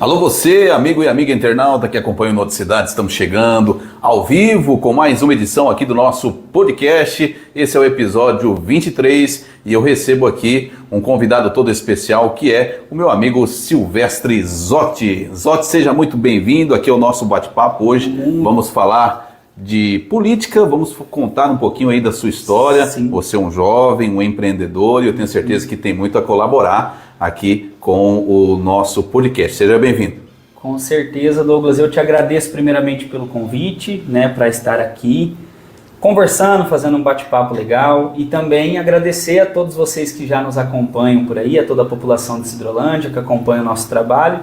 Alô você, amigo e amiga internauta que acompanha o Noticidade, estamos chegando ao vivo com mais uma edição aqui do nosso podcast. Esse é o episódio 23 e eu recebo aqui um convidado todo especial que é o meu amigo Silvestre Zotti. Zotti, seja muito bem-vindo aqui ao nosso bate-papo hoje. Vamos falar de política, vamos contar um pouquinho aí da sua história. Sim. Você é um jovem, um empreendedor e eu tenho certeza que tem muito a colaborar aqui com o nosso podcast. Seja bem-vindo. Com certeza, Douglas. Eu te agradeço primeiramente pelo convite, para estar aqui conversando, fazendo um bate-papo legal e também agradecer a todos vocês que já nos acompanham por aí, a toda a população de Sidrolândia que acompanha o nosso trabalho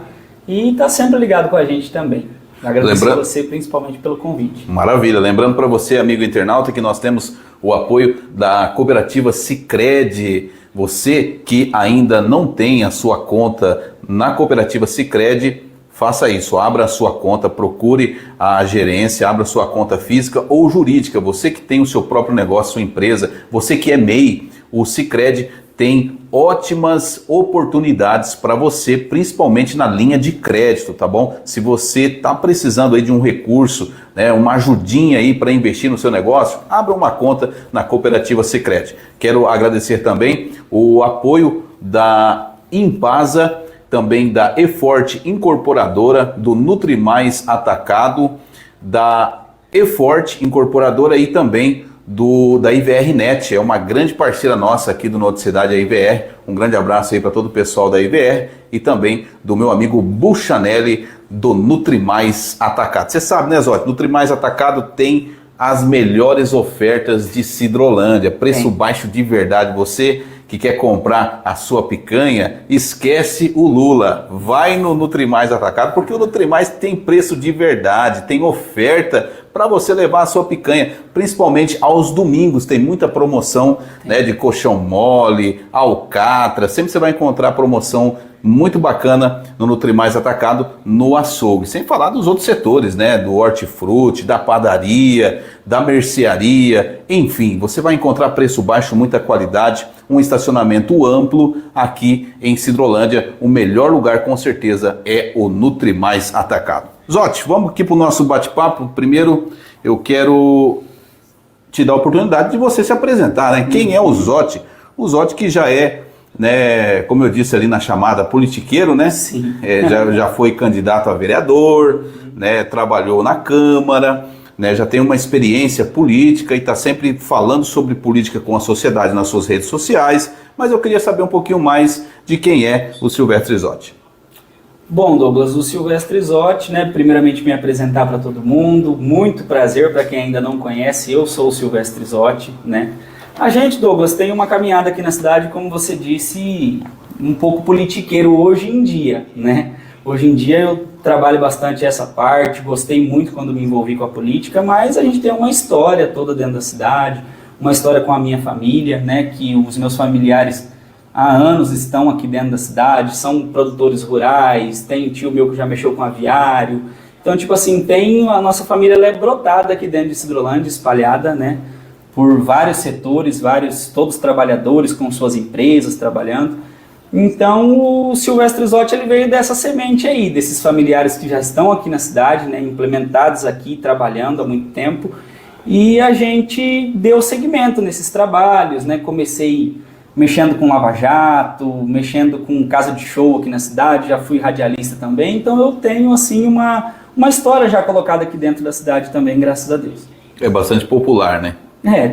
e está sempre ligado com a gente também. Agradeço a você principalmente pelo convite. Maravilha. Lembrando para você, amigo internauta, que nós temos o apoio da cooperativa Sicredi. Você que ainda não tem a sua conta na cooperativa Sicredi, faça isso, abra a sua conta, procure a gerência, abra a sua conta física ou jurídica. Você que tem o seu próprio negócio, sua empresa, você que é MEI, o Sicredi tem ótimas oportunidades para você, principalmente na linha de crédito, tá bom? Se você está precisando aí de um recurso, uma ajudinha aí para investir no seu negócio, abra uma conta na cooperativa Sicredi. Quero agradecer também o apoio da Impasa, também da Eforte Incorporadora, do Nutrimais Atacado, da Eforte Incorporadora e também da IVR-Net, é uma grande parceira nossa aqui do Noticidade, a IVR. Um grande abraço aí para todo o pessoal da IVR e também do meu amigo Buchanelli do Nutrimais Atacado. Você sabe, né, Zotti? Nutrimais Atacado tem as melhores ofertas de Sidrolândia, preço baixo de verdade. Você que quer comprar a sua picanha, esquece o Lula, vai no Nutrimais Atacado, porque o Nutrimais tem preço de verdade, tem oferta para você levar a sua picanha, principalmente aos domingos, tem muita promoção de colchão mole, alcatra, sempre você vai encontrar promoção muito bacana no Nutrimais Atacado, no açougue, sem falar dos outros setores, do hortifruti, da padaria, da mercearia, enfim, você vai encontrar preço baixo, muita qualidade, um estacionamento amplo aqui em Sidrolândia. O melhor lugar com certeza é o Nutrimais Atacado. Zotti, vamos aqui para o nosso bate-papo. Primeiro eu quero te dar a oportunidade de você se apresentar, Quem é o Zotti? O Zotti que já é, como eu disse ali na chamada, politiqueiro, Sim. Já foi candidato a vereador, trabalhou na Câmara, já tem uma experiência política e está sempre falando sobre política com a sociedade nas suas redes sociais, mas eu queria saber um pouquinho mais de quem é o Silvestre Zotti. Bom, Douglas, o Silvestre Zotti, primeiramente me apresentar para todo mundo, muito prazer para quem ainda não conhece, eu sou o Silvestre Zotti, A gente, Douglas, tem uma caminhada aqui na cidade, como você disse, um pouco politiqueiro hoje em dia, Hoje em dia eu trabalho bastante essa parte, gostei muito quando me envolvi com a política, mas a gente tem uma história toda dentro da cidade, uma história com a minha família, que os meus familiares há anos estão aqui dentro da cidade, são produtores rurais, tem um tio meu que já mexeu com aviário, então a nossa família ela é brotada aqui dentro de Sidrolândia, espalhada, por vários setores, todos trabalhadores com suas empresas trabalhando. Então o Silvestre Zotti ele veio dessa semente aí, desses familiares que já estão aqui na cidade, implementados aqui, trabalhando há muito tempo, e a gente deu seguimento nesses trabalhos, comecei mexendo com Lava Jato, mexendo com casa de show aqui na cidade, já fui radialista também, então eu tenho uma história já colocada aqui dentro da cidade também, graças a Deus. É bastante popular,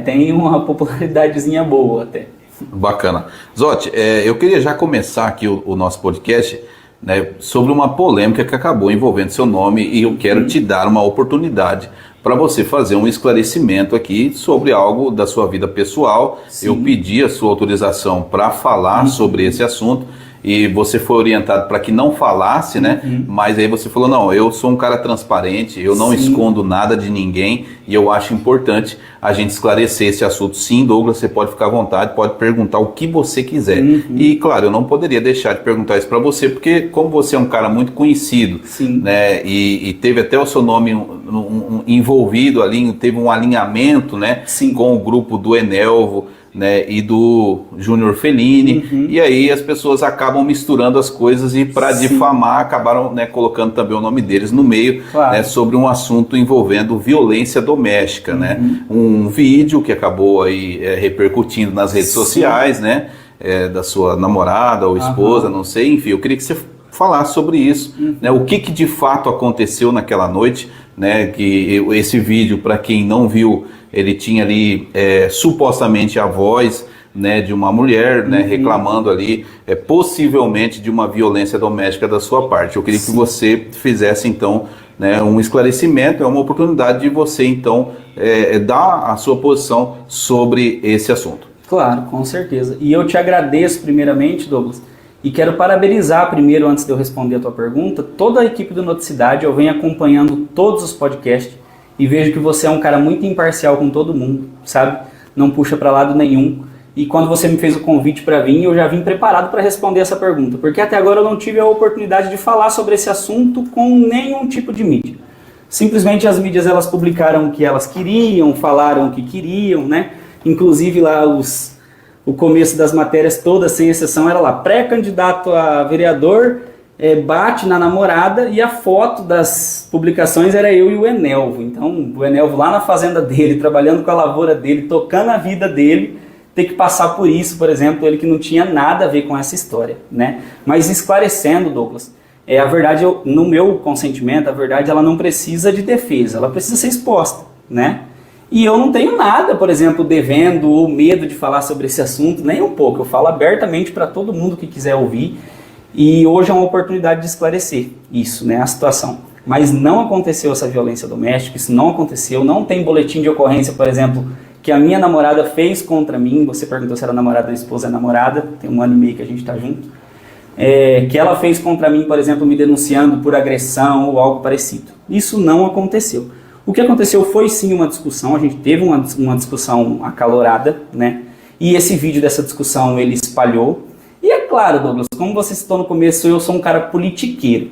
tem uma popularidadezinha boa até. Bacana. Zotti, eu queria já começar aqui o nosso podcast sobre uma polêmica que acabou envolvendo seu nome e eu quero te dar uma oportunidade para você fazer um esclarecimento aqui sobre algo da sua vida pessoal. Sim. Eu pedi a sua autorização para falar sobre esse assunto e você foi orientado para que não falasse, né? Mas aí você falou, não, eu sou um cara transparente, eu não escondo nada de ninguém e eu acho importante a gente esclarecer esse assunto. Sim, Douglas, você pode ficar à vontade, pode perguntar o que você quiser. E, claro, eu não poderia deixar de perguntar isso para você, porque como você é um cara muito conhecido, né? E teve até o seu nome envolvido ali, teve um alinhamento, né? Com o grupo do Enelvo, né, e do Júnior Fellini, e aí as pessoas acabam misturando as coisas e para difamar acabaram, né, colocando também o nome deles no meio, né, sobre um assunto envolvendo violência doméstica, né, um vídeo que acabou aí repercutindo nas redes sociais, né, da sua namorada ou esposa, não sei, enfim, eu queria que você falasse sobre isso, né, o que de fato aconteceu naquela noite, né, que esse vídeo, para quem não viu, ele tinha ali supostamente a voz, né, de uma mulher, né, reclamando ali possivelmente de uma violência doméstica da sua parte. Eu queria que você fizesse então, né, um esclarecimento, é uma oportunidade de você então dar a sua posição sobre esse assunto. Claro, com certeza. E eu te agradeço primeiramente, Douglas, e quero parabenizar primeiro, antes de eu responder a tua pergunta, toda a equipe do Noticidade. Eu venho acompanhando todos os podcasts e vejo que você é um cara muito imparcial com todo mundo, sabe? Não puxa para lado nenhum. E quando você me fez o convite para vir, eu já vim preparado para responder essa pergunta, porque até agora eu não tive a oportunidade de falar sobre esse assunto com nenhum tipo de mídia. Simplesmente as mídias, elas publicaram o que elas queriam, falaram o que queriam, né? Inclusive lá o começo das matérias todas, sem exceção, era lá, pré-candidato a vereador, bate na namorada, e a foto das publicações era eu e o Enelvo. Então, o Enelvo lá na fazenda dele, trabalhando com a lavoura dele, tocando a vida dele, ter que passar por isso, por exemplo, ele que não tinha nada a ver com essa história, né? Mas esclarecendo, Douglas, a verdade, no meu consentimento, a verdade, ela não precisa de defesa, ela precisa ser exposta, né? E eu não tenho nada, por exemplo, devendo ou medo de falar sobre esse assunto, nem um pouco. Eu falo abertamente para todo mundo que quiser ouvir. E hoje é uma oportunidade de esclarecer isso, né, a situação. Mas não aconteceu essa violência doméstica, isso não aconteceu. Não tem boletim de ocorrência, por exemplo, que a minha namorada fez contra mim. Você perguntou se era namorada ou esposa. É namorada, tem 1 ano e meio que a gente está junto. Que ela fez contra mim, por exemplo, me denunciando por agressão ou algo parecido. Isso não aconteceu. O que aconteceu foi sim uma discussão, a gente teve uma discussão acalorada, né? E esse vídeo dessa discussão ele espalhou. E é claro, Douglas, como você citou no começo, eu sou um cara politiqueiro.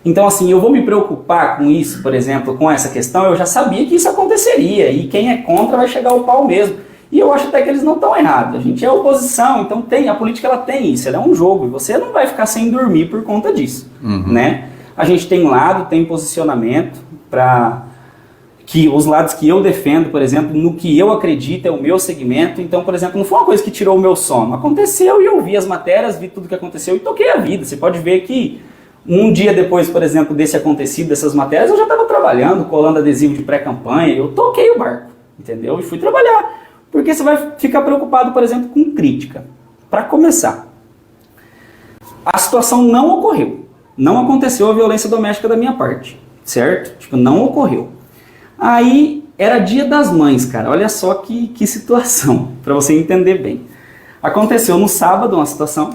Então assim, eu vou me preocupar com isso, por exemplo, com essa questão, eu já sabia que isso aconteceria, e quem é contra vai chegar ao pau mesmo. E eu acho até que eles não estão errados, a gente é oposição, então a política ela tem isso, ela é um jogo, e você não vai ficar sem dormir por conta disso, né? A gente tem lado, tem posicionamento para... que os lados que eu defendo, por exemplo, no que eu acredito, é o meu segmento. Então, por exemplo, não foi uma coisa que tirou o meu sono. Aconteceu e eu vi as matérias, vi tudo que aconteceu e toquei a vida. Você pode ver que um dia depois, por exemplo, desse acontecido, dessas matérias, eu já estava trabalhando, colando adesivo de pré-campanha, eu toquei o barco, entendeu? E fui trabalhar. Porque você vai ficar preocupado, por exemplo, com crítica. Para começar, a situação não ocorreu. Não aconteceu a violência doméstica da minha parte, certo? Tipo, não ocorreu. Aí, era Dia das Mães, cara. Olha só que situação, para você entender bem. Aconteceu no sábado uma situação.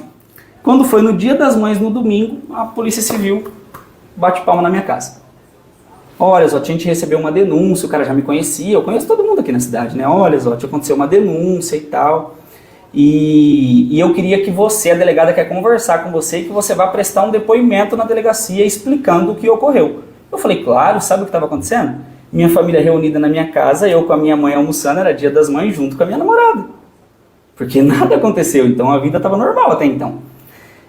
Quando foi no Dia das Mães, no domingo, a Polícia Civil bate palma na minha casa. Olha, Zotti, a gente recebeu uma denúncia, o cara já me conhecia, eu conheço todo mundo aqui na cidade, né? Olha, Zotti, aconteceu uma denúncia e tal. E eu queria que você, a delegada, quer conversar com você e que você vá prestar um depoimento na delegacia explicando o que ocorreu. Eu falei, claro, sabe o que estava acontecendo? Minha família reunida na minha casa, eu com a minha mãe almoçando, era Dia das Mães junto com a minha namorada. Porque nada aconteceu, então a vida estava normal até então.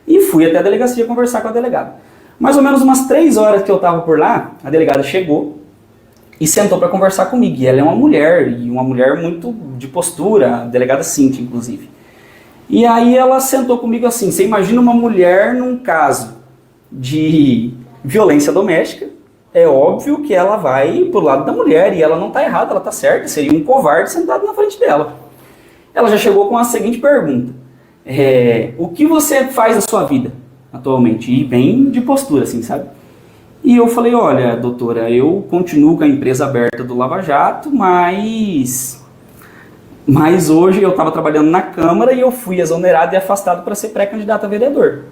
E fui até a delegacia conversar com a delegada. Mais ou menos umas 3 horas que eu estava por lá, a delegada chegou e sentou para conversar comigo. E ela é uma mulher, e uma mulher muito de postura, a delegada Cíntia, inclusive. E aí ela sentou comigo assim, você imagina uma mulher num caso de violência doméstica, é óbvio que ela vai pro lado da mulher, e ela não está errada, ela está certa, seria um covarde sentado na frente dela. Ela já chegou com a seguinte pergunta, o que você faz na sua vida atualmente? E bem de postura, assim, sabe? E eu falei, olha, doutora, eu continuo com a empresa aberta do Lava Jato, mas hoje eu estava trabalhando na Câmara e eu fui exonerado e afastado para ser pré-candidato a vereador.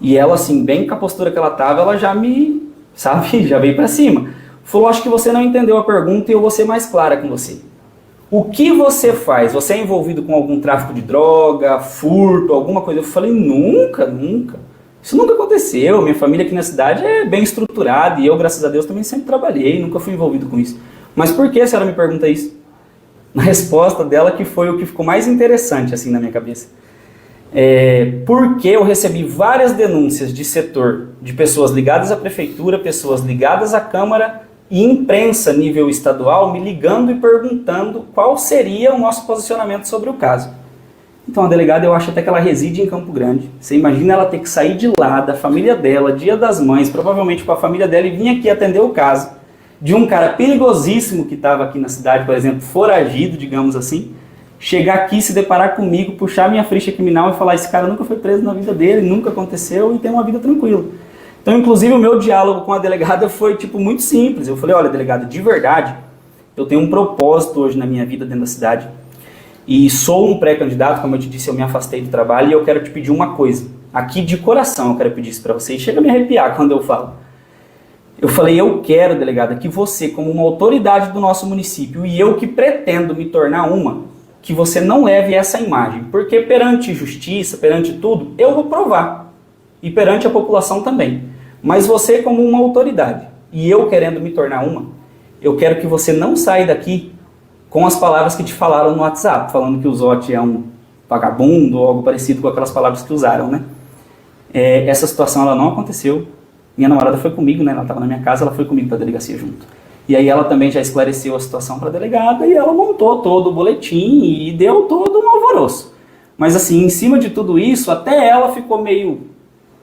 E ela, assim, bem com a postura que ela tava, ela já me, sabe, já veio pra cima. Falou, acho que você não entendeu a pergunta e eu vou ser mais clara com você. O que você faz? Você é envolvido com algum tráfico de droga, furto, alguma coisa? Eu falei, nunca, nunca. Isso nunca aconteceu. Minha família aqui na cidade é bem estruturada e eu, graças a Deus, também sempre trabalhei, nunca fui envolvido com isso. Mas por que a senhora me pergunta isso? Na resposta dela, que foi o que ficou mais interessante assim na minha cabeça. Porque eu recebi várias denúncias de setor, de pessoas ligadas à prefeitura, pessoas ligadas à Câmara e imprensa nível estadual me ligando e perguntando qual seria o nosso posicionamento sobre o caso. Então a delegada, eu acho até que ela reside em Campo Grande. Você imagina ela ter que sair de lá, da família dela, Dia das Mães, provavelmente com a família dela, e vir aqui atender o caso de um cara perigosíssimo que estava aqui na cidade, por exemplo, foragido, digamos assim, chegar aqui, se deparar comigo, puxar minha ficha criminal e falar, esse cara nunca foi preso na vida dele, nunca aconteceu e tem uma vida tranquila. Então, inclusive, o meu diálogo com a delegada foi, tipo, muito simples. Eu falei, olha, delegada, de verdade, eu tenho um propósito hoje na minha vida dentro da cidade e sou um pré-candidato, como eu te disse, eu me afastei do trabalho e eu quero te pedir uma coisa. Aqui, de coração, eu quero pedir isso pra você. E chega a me arrepiar quando eu falo. Eu falei, eu quero, delegada, que você, como uma autoridade do nosso município, e eu que pretendo me tornar uma, que você não leve essa imagem. Porque perante justiça, perante tudo, eu vou provar. E perante a população também. Mas você como uma autoridade, e eu querendo me tornar uma, eu quero que você não saia daqui com as palavras que te falaram no WhatsApp, falando que o Zotti é um vagabundo ou algo parecido com aquelas palavras que usaram, né? Essa situação ela não aconteceu. Minha namorada foi comigo, né? Ela estava na minha casa, ela foi comigo para a delegacia junto. E aí ela também já esclareceu a situação para a delegada e ela montou todo o boletim e deu todo um alvoroço. Mas assim, em cima de tudo isso, até ela ficou meio...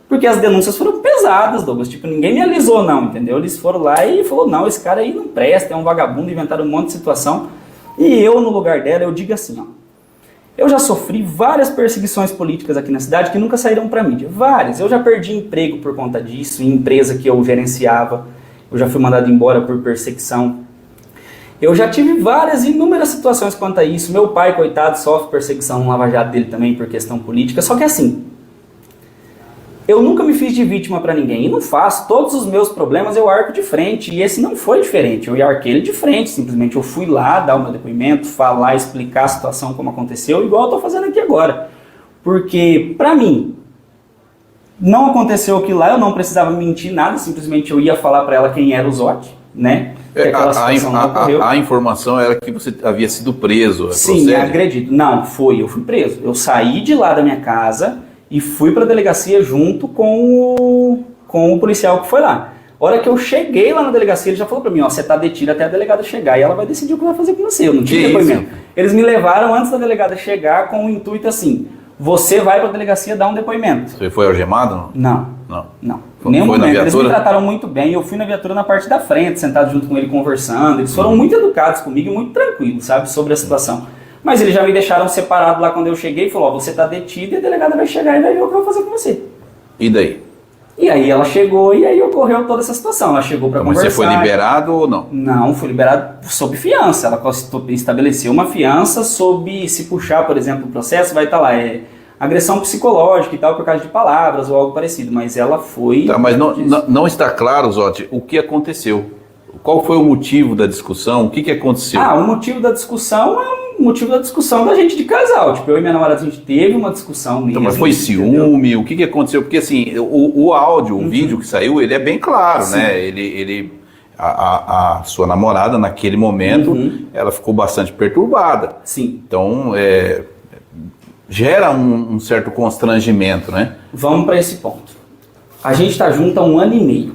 Porque as denúncias foram pesadas, Douglas. Tipo, ninguém me alisou não, entendeu? Eles foram lá e falaram, não, esse cara aí não presta, é um vagabundo, inventaram um monte de situação. E eu, no lugar dela, eu digo assim, ó. Eu já sofri várias perseguições políticas aqui na cidade que nunca saíram para mídia. Várias. Eu já perdi emprego por conta disso, em empresa que eu gerenciava. Eu já fui mandado embora por perseguição. Eu já tive inúmeras situações quanto a isso. Meu pai, coitado, sofre perseguição no Lava Jato dele também por questão política. Só que assim, eu nunca me fiz de vítima para ninguém. E não faço. Todos os meus problemas eu arco de frente. E esse não foi diferente. Eu arquei ele de frente. Simplesmente eu fui lá dar o meu depoimento, falar, explicar a situação como aconteceu, igual eu estou fazendo aqui agora. Porque, para mim, não aconteceu aquilo lá, eu não precisava mentir nada, simplesmente eu ia falar para ela quem era o Zotti, né? A informação era que você havia sido preso. Sim, agredido. Não, eu fui preso. Eu saí de lá da minha casa e fui para a delegacia junto com o policial que foi lá. A hora que eu cheguei lá na delegacia, ele já falou para mim, ó, você tá detido até a delegada chegar e ela vai decidir o que vai fazer com você. Eu não tinha depoimento. Eles me levaram antes da delegada chegar com o intuito assim, você vai para a delegacia dar um depoimento. Você foi algemado? Não. Nenhum momento. Eles me trataram muito bem. Eu fui na viatura na parte da frente, sentado junto com ele conversando. Eles foram muito educados comigo e muito tranquilos, sabe, sobre a situação. Mas eles já me deixaram separado lá quando eu cheguei e falou, ó, você tá detido e a delegada vai chegar e vai ver o que eu vou fazer com você. E daí? E aí ela chegou e aí ocorreu toda essa situação. Ela chegou para conversar. Mas você foi liberado ou não? Não, fui liberado sob fiança. Ela estabeleceu uma fiança sob, se puxar, por exemplo, o processo, vai estar lá, agressão psicológica e tal, por causa de palavras ou algo parecido. Mas ela foi... Tá, mas não está claro, Zotti, o que aconteceu. Qual foi o motivo da discussão? O que aconteceu? O motivo da discussão é o motivo da discussão da gente de casal. Tipo, eu e minha namorada, a gente teve uma discussão mesmo. Então, mas foi ciúme? Entendeu? O que aconteceu? Porque assim, o áudio, o vídeo que saiu, ele é bem claro, sim, né? A sua namorada, naquele momento, ela ficou bastante perturbada. Sim. Então, gera um certo constrangimento, né? Vamos para esse ponto. A gente está junto há 1 ano e meio.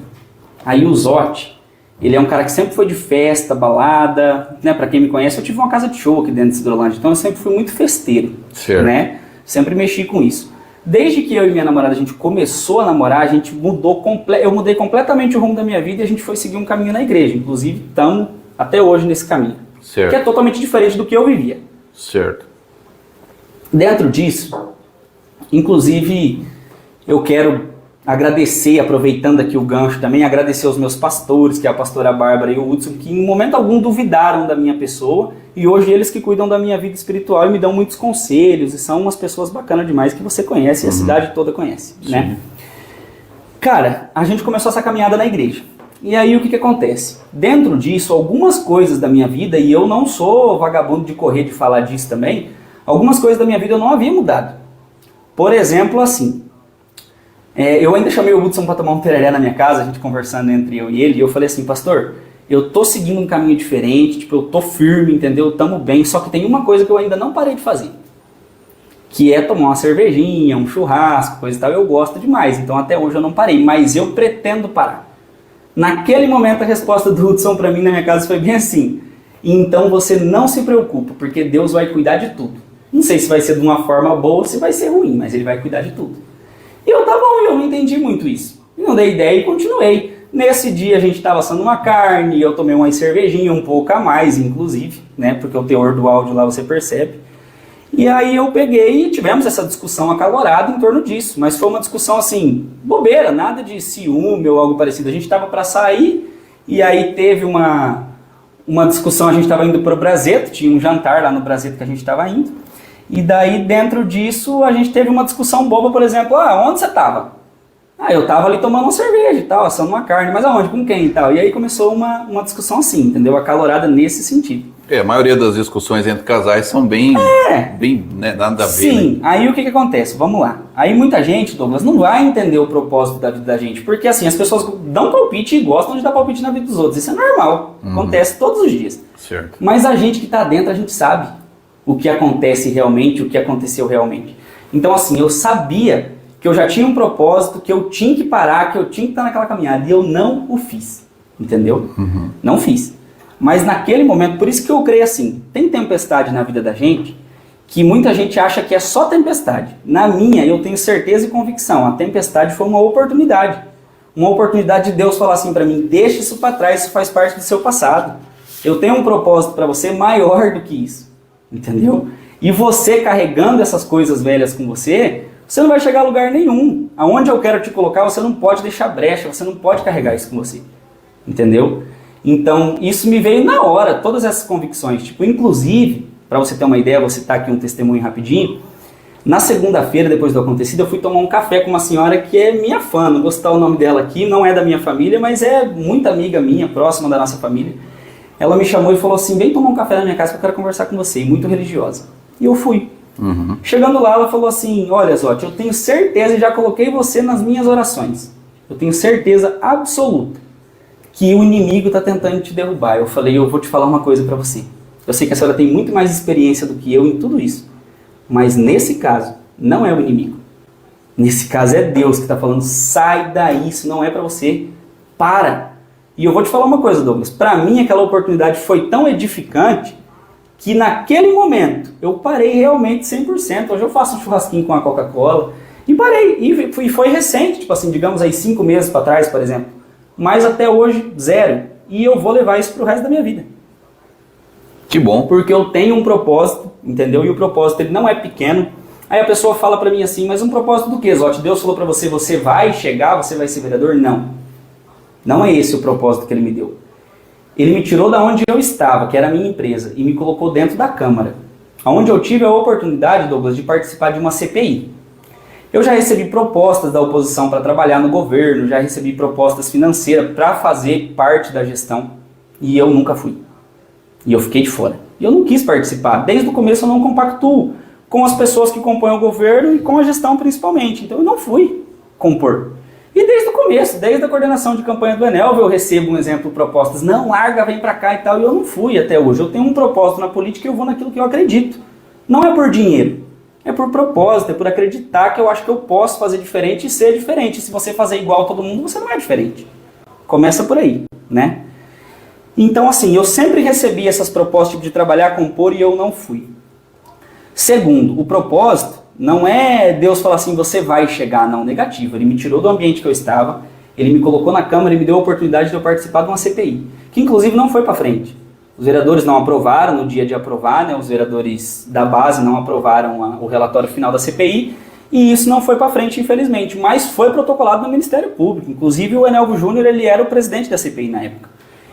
Aí o Zotti, ele é um cara que sempre foi de festa, balada, né? Pra quem me conhece, eu tive uma casa de show aqui dentro de Cidrolândia, então eu sempre fui muito festeiro, certo, né? Sempre mexi com isso. Desde que eu e minha namorada, a gente começou a namorar, a gente eu mudei completamente o rumo da minha vida e a gente foi seguir um caminho na igreja. Inclusive, estamos até hoje nesse caminho. Certo. Que é totalmente diferente do que eu vivia. Certo. Dentro disso, inclusive, eu quero agradecer, aproveitando aqui o gancho também, agradecer aos meus pastores, que é a pastora Bárbara e o Hudson, que em momento algum duvidaram da minha pessoa, e hoje eles que cuidam da minha vida espiritual e me dão muitos conselhos, e são umas pessoas bacanas demais que você conhece e a cidade toda conhece, né? Cara, a gente começou essa caminhada na igreja. E aí o que acontece? Dentro disso, algumas coisas da minha vida, e eu não sou vagabundo de correr de falar disso também, algumas coisas da minha vida eu não havia mudado. Por exemplo, assim, eu ainda chamei o Hudson para tomar um tereré na minha casa, a gente conversando entre eu e ele, e eu falei assim, pastor, eu tô seguindo um caminho diferente, tipo, eu tô firme, entendeu? Tamo bem, só que tem uma coisa que eu ainda não parei de fazer, que é tomar uma cervejinha, um churrasco, coisa e tal, eu gosto demais, então até hoje eu não parei, mas eu pretendo parar. Naquele momento a resposta do Hudson para mim na minha casa foi bem assim, então você não se preocupa, porque Deus vai cuidar de tudo. Não sei se vai ser de uma forma boa ou se vai ser ruim, mas ele vai cuidar de tudo. E eu, tá bom, eu não entendi muito isso. Não dei ideia e continuei. Nesse dia a gente estava assando uma carne, eu tomei uma cervejinha, um pouco a mais, inclusive, né? Porque o teor do áudio lá você percebe. E aí eu peguei e tivemos essa discussão acalorada em torno disso. Mas foi uma discussão assim, bobeira, nada de ciúme ou algo parecido. A gente estava para sair e aí teve uma discussão, a gente estava indo para o Braseto, tinha um jantar lá no Braseto que a gente estava indo. E daí dentro disso a gente teve uma discussão boba, por exemplo, onde você estava? Eu tava ali tomando uma cerveja e tal, assando uma carne, mas aonde, com quem e tal? E aí começou uma discussão assim, entendeu? Acalorada nesse sentido. A maioria das discussões entre casais são bem, né, nada a ver. Sim, né? Aí o que acontece? Vamos lá. Aí muita gente, Douglas, não vai entender o propósito da vida da gente, porque assim, as pessoas dão palpite e gostam de dar palpite na vida dos outros. Isso é normal, acontece todos os dias. Certo. Mas a gente que tá dentro, a gente sabe o que acontece realmente, o que aconteceu realmente. Então assim, eu sabia que eu já tinha um propósito, que eu tinha que parar, que eu tinha que estar naquela caminhada, e eu não o fiz, entendeu? Não fiz. Mas naquele momento, por isso que eu creio assim, tem tempestade na vida da gente, que muita gente acha que é só tempestade. Na minha, eu tenho certeza e convicção, a tempestade foi uma oportunidade de Deus falar assim para mim, deixa isso para trás, isso faz parte do seu passado. Eu tenho um propósito para você maior do que isso, entendeu? E você carregando essas coisas velhas com você não vai chegar a lugar nenhum. Aonde eu quero te colocar, você não pode deixar brecha, você não pode carregar isso com você. Entendeu? Então, isso me veio na hora, todas essas convicções. Tipo, inclusive, para você ter uma ideia, vou citar aqui um testemunho rapidinho. Na segunda-feira, depois do acontecido, eu fui tomar um café com uma senhora que é minha fã, não vou citar o nome dela aqui, não é da minha família, mas é muita amiga minha, próxima da nossa família. Ela me chamou e falou assim, vem tomar um café na minha casa que eu quero conversar com você, e muito religiosa. E eu fui. Chegando lá, ela falou assim, olha Zotti, eu tenho certeza, e já coloquei você nas minhas orações, eu tenho certeza absoluta que o inimigo está tentando te derrubar. Eu falei, eu vou te falar uma coisa para você. Eu sei que a senhora tem muito mais experiência do que eu em tudo isso, mas nesse caso, não é o inimigo. Nesse caso é Deus que está falando, sai daí, isso não é para você, para. E eu vou te falar uma coisa, Douglas, para mim aquela oportunidade foi tão edificante que naquele momento eu parei realmente 100%. Hoje eu faço um churrasquinho com a Coca-Cola e parei. E foi recente, tipo assim, digamos aí 5 meses para trás, por exemplo. Mas até hoje, 0. E eu vou levar isso pro resto da minha vida. Que bom. Porque eu tenho um propósito, entendeu? E o propósito ele não é pequeno. Aí a pessoa fala para mim assim, mas um propósito do quê, Zotti? Deus falou para você, você vai chegar, você vai ser vereador? Não. Não é esse o propósito que ele me deu. Ele me tirou da onde eu estava, que era a minha empresa, e me colocou dentro da Câmara, onde eu tive a oportunidade, Douglas, de participar de uma CPI. Eu já recebi propostas da oposição para trabalhar no governo, já recebi propostas financeiras para fazer parte da gestão, e eu nunca fui. E eu fiquei de fora. E eu não quis participar. Desde o começo eu não compactuo com as pessoas que compõem o governo e com a gestão principalmente. Então eu não fui compor. E desde o começo, desde a coordenação de campanha do Enelv, eu recebo, um exemplo, propostas, não, larga, vem pra cá e tal, e eu não fui até hoje. Eu tenho um propósito na política e eu vou naquilo que eu acredito. Não é por dinheiro, é por propósito, é por acreditar que eu acho que eu posso fazer diferente e ser diferente. Se você fazer igual a todo mundo, você não é diferente. Começa por aí, né? Então, assim, eu sempre recebi essas propostas de trabalhar, compor, e eu não fui. Segundo, o propósito não é Deus falar assim, você vai chegar, não, negativo. Ele me tirou do ambiente que eu estava, ele me colocou na Câmara e me deu a oportunidade de eu participar de uma CPI, que inclusive não foi para frente. Os vereadores não aprovaram no dia de aprovar, né, os vereadores da base não aprovaram o relatório final da CPI, e isso não foi para frente, infelizmente, mas foi protocolado no Ministério Público. Inclusive o Enelvo Júnior, ele era o presidente da CPI na época,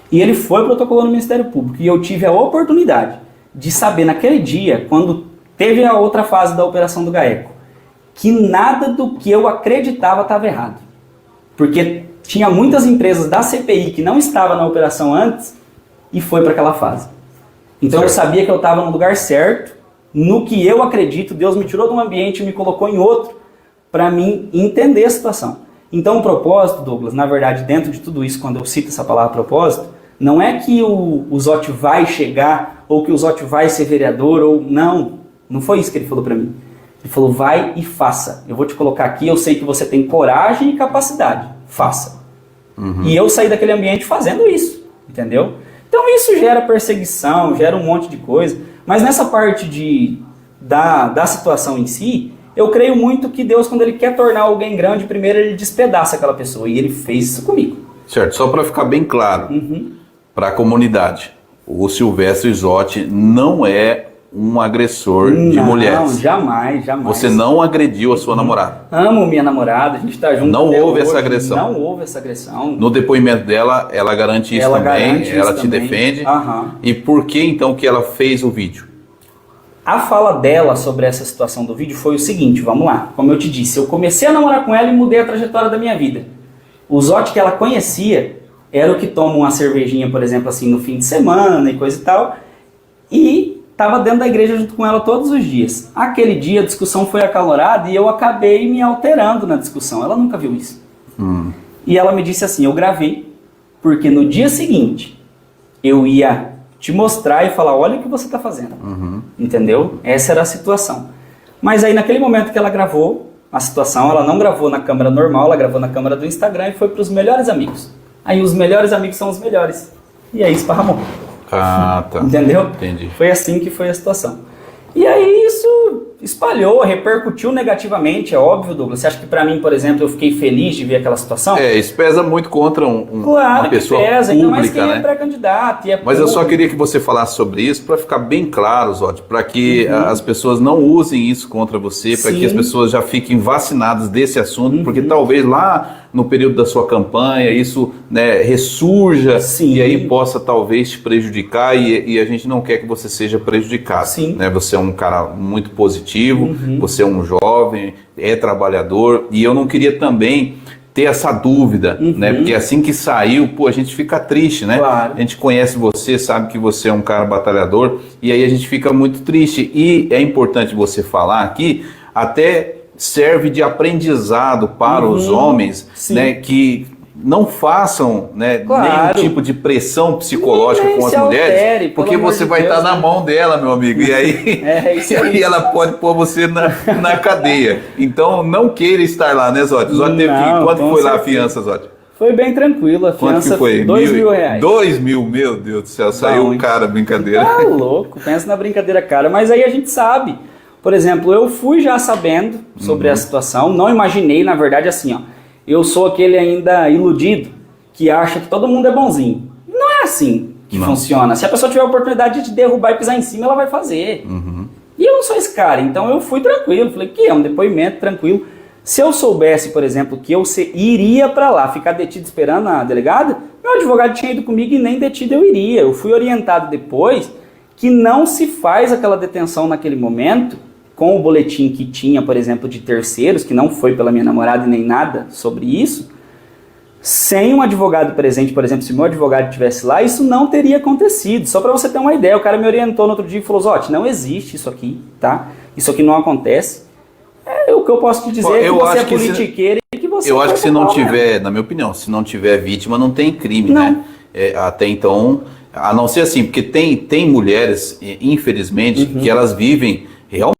e ele foi protocolado no Ministério Público, e eu tive a oportunidade de saber naquele dia, quando teve a outra fase da operação do GAECO, que nada do que eu acreditava estava errado. Porque tinha muitas empresas da CPI que não estavam na operação antes e foi para aquela fase. Então eu sabia que eu estava no lugar certo, no que eu acredito, Deus me tirou de um ambiente e me colocou em outro para mim entender a situação. Então o propósito, Douglas, na verdade, dentro de tudo isso, quando eu cito essa palavra propósito, não é que o Zotti vai chegar ou que o Zotti vai ser vereador ou não foi isso que ele falou para mim. Ele falou, vai e faça. Eu vou te colocar aqui, eu sei que você tem coragem e capacidade. Faça. E eu saí daquele ambiente fazendo isso, entendeu? Então isso gera perseguição, gera um monte de coisa. Mas nessa parte da situação em si, eu creio muito que Deus, quando Ele quer tornar alguém grande, primeiro Ele despedaça aquela pessoa. E Ele fez isso comigo. Certo, só para ficar bem claro para a comunidade, o Silvestre Zotti não é um agressor de mulheres. Não, jamais. Você não agrediu a sua namorada. Amo minha namorada, a gente está junto. Não houve essa agressão. Não houve essa agressão. No depoimento dela, ela garante isso também, ela te defende. E por que então que ela fez o vídeo? A fala dela sobre essa situação do vídeo foi o seguinte, vamos lá. Como eu te disse, eu comecei a namorar com ela e mudei a trajetória da minha vida. O Zotti que ela conhecia era o que toma uma cervejinha, por exemplo, assim, no fim de semana e coisa e tal. E estava dentro da igreja junto com ela todos os dias. Aquele dia a discussão foi acalorada e eu acabei me alterando na discussão. Ela nunca viu isso. E ela me disse assim, eu gravei, porque no dia seguinte eu ia te mostrar e falar, olha o que você está fazendo. Entendeu? Essa era a situação. Mas aí naquele momento que ela gravou a situação, ela não gravou na câmera normal, ela gravou na câmera do Instagram e foi para os melhores amigos. Aí os melhores amigos são os melhores. E aí esparramou. Ah, tá. Entendeu? Entendi. Foi assim que foi a situação. E aí isso espalhou, repercutiu negativamente, é óbvio, Douglas. Você acha que pra mim, por exemplo, eu fiquei feliz de ver aquela situação? Isso pesa muito contra uma pessoa pesa, pública, ainda mais quem né? é pré-candidato. Mas eu só queria que você falasse sobre isso para ficar bem claro, Zotti, para que as pessoas não usem isso contra você, para que as pessoas já fiquem vacinadas desse assunto, porque talvez lá no período da sua campanha isso, né, ressurja e aí possa talvez te prejudicar e a gente não quer que você seja prejudicado. Né? Você é um cara muito positivo, você é um jovem, é trabalhador e eu não queria também ter essa dúvida, né? Porque assim que saiu, a gente fica triste, né? Claro. A gente conhece você, sabe que você é um cara batalhador e aí a gente fica muito triste e é importante você falar aqui, até serve de aprendizado para os homens, né? Que não façam, né, nenhum tipo de pressão psicológica com as mulheres, porque você vai estar na mão dela, meu amigo, e aí, aí ela pode pôr você na cadeia. Então não queira estar lá, né, Zotti? Quanto foi lá a fiança, Zotti? Foi bem tranquilo, a fiança foi R$2.000. 2 mil, meu Deus do céu, saiu cara, brincadeira. Tá louco, pensa na brincadeira, cara. Mas aí a gente sabe, por exemplo, eu fui já sabendo sobre a situação, não imaginei, na verdade, assim, ó. Eu sou aquele ainda iludido que acha que todo mundo é bonzinho. Não é assim que funciona. Se a pessoa tiver a oportunidade de te derrubar e pisar em cima, ela vai fazer. E eu não sou esse cara, então eu fui tranquilo. Falei que é um depoimento tranquilo. Se eu soubesse, por exemplo, que eu iria para lá, ficar detido esperando a delegada, meu advogado tinha ido comigo e nem detido eu iria. Eu fui orientado depois que não se faz aquela detenção naquele momento, com o boletim que tinha, por exemplo, de terceiros, que não foi pela minha namorada e nem nada sobre isso, sem um advogado presente, por exemplo, se meu advogado estivesse lá, isso não teria acontecido. Só para você ter uma ideia, o cara me orientou no outro dia e falou, Zotti, não existe isso aqui, tá? Isso aqui não acontece. O que eu posso te dizer é que você é politiqueiro e que você... Eu acho que se não tiver, na minha opinião, se não tiver vítima, não tem crime, né? Até então, a não ser assim, porque tem mulheres, infelizmente, que elas vivem realmente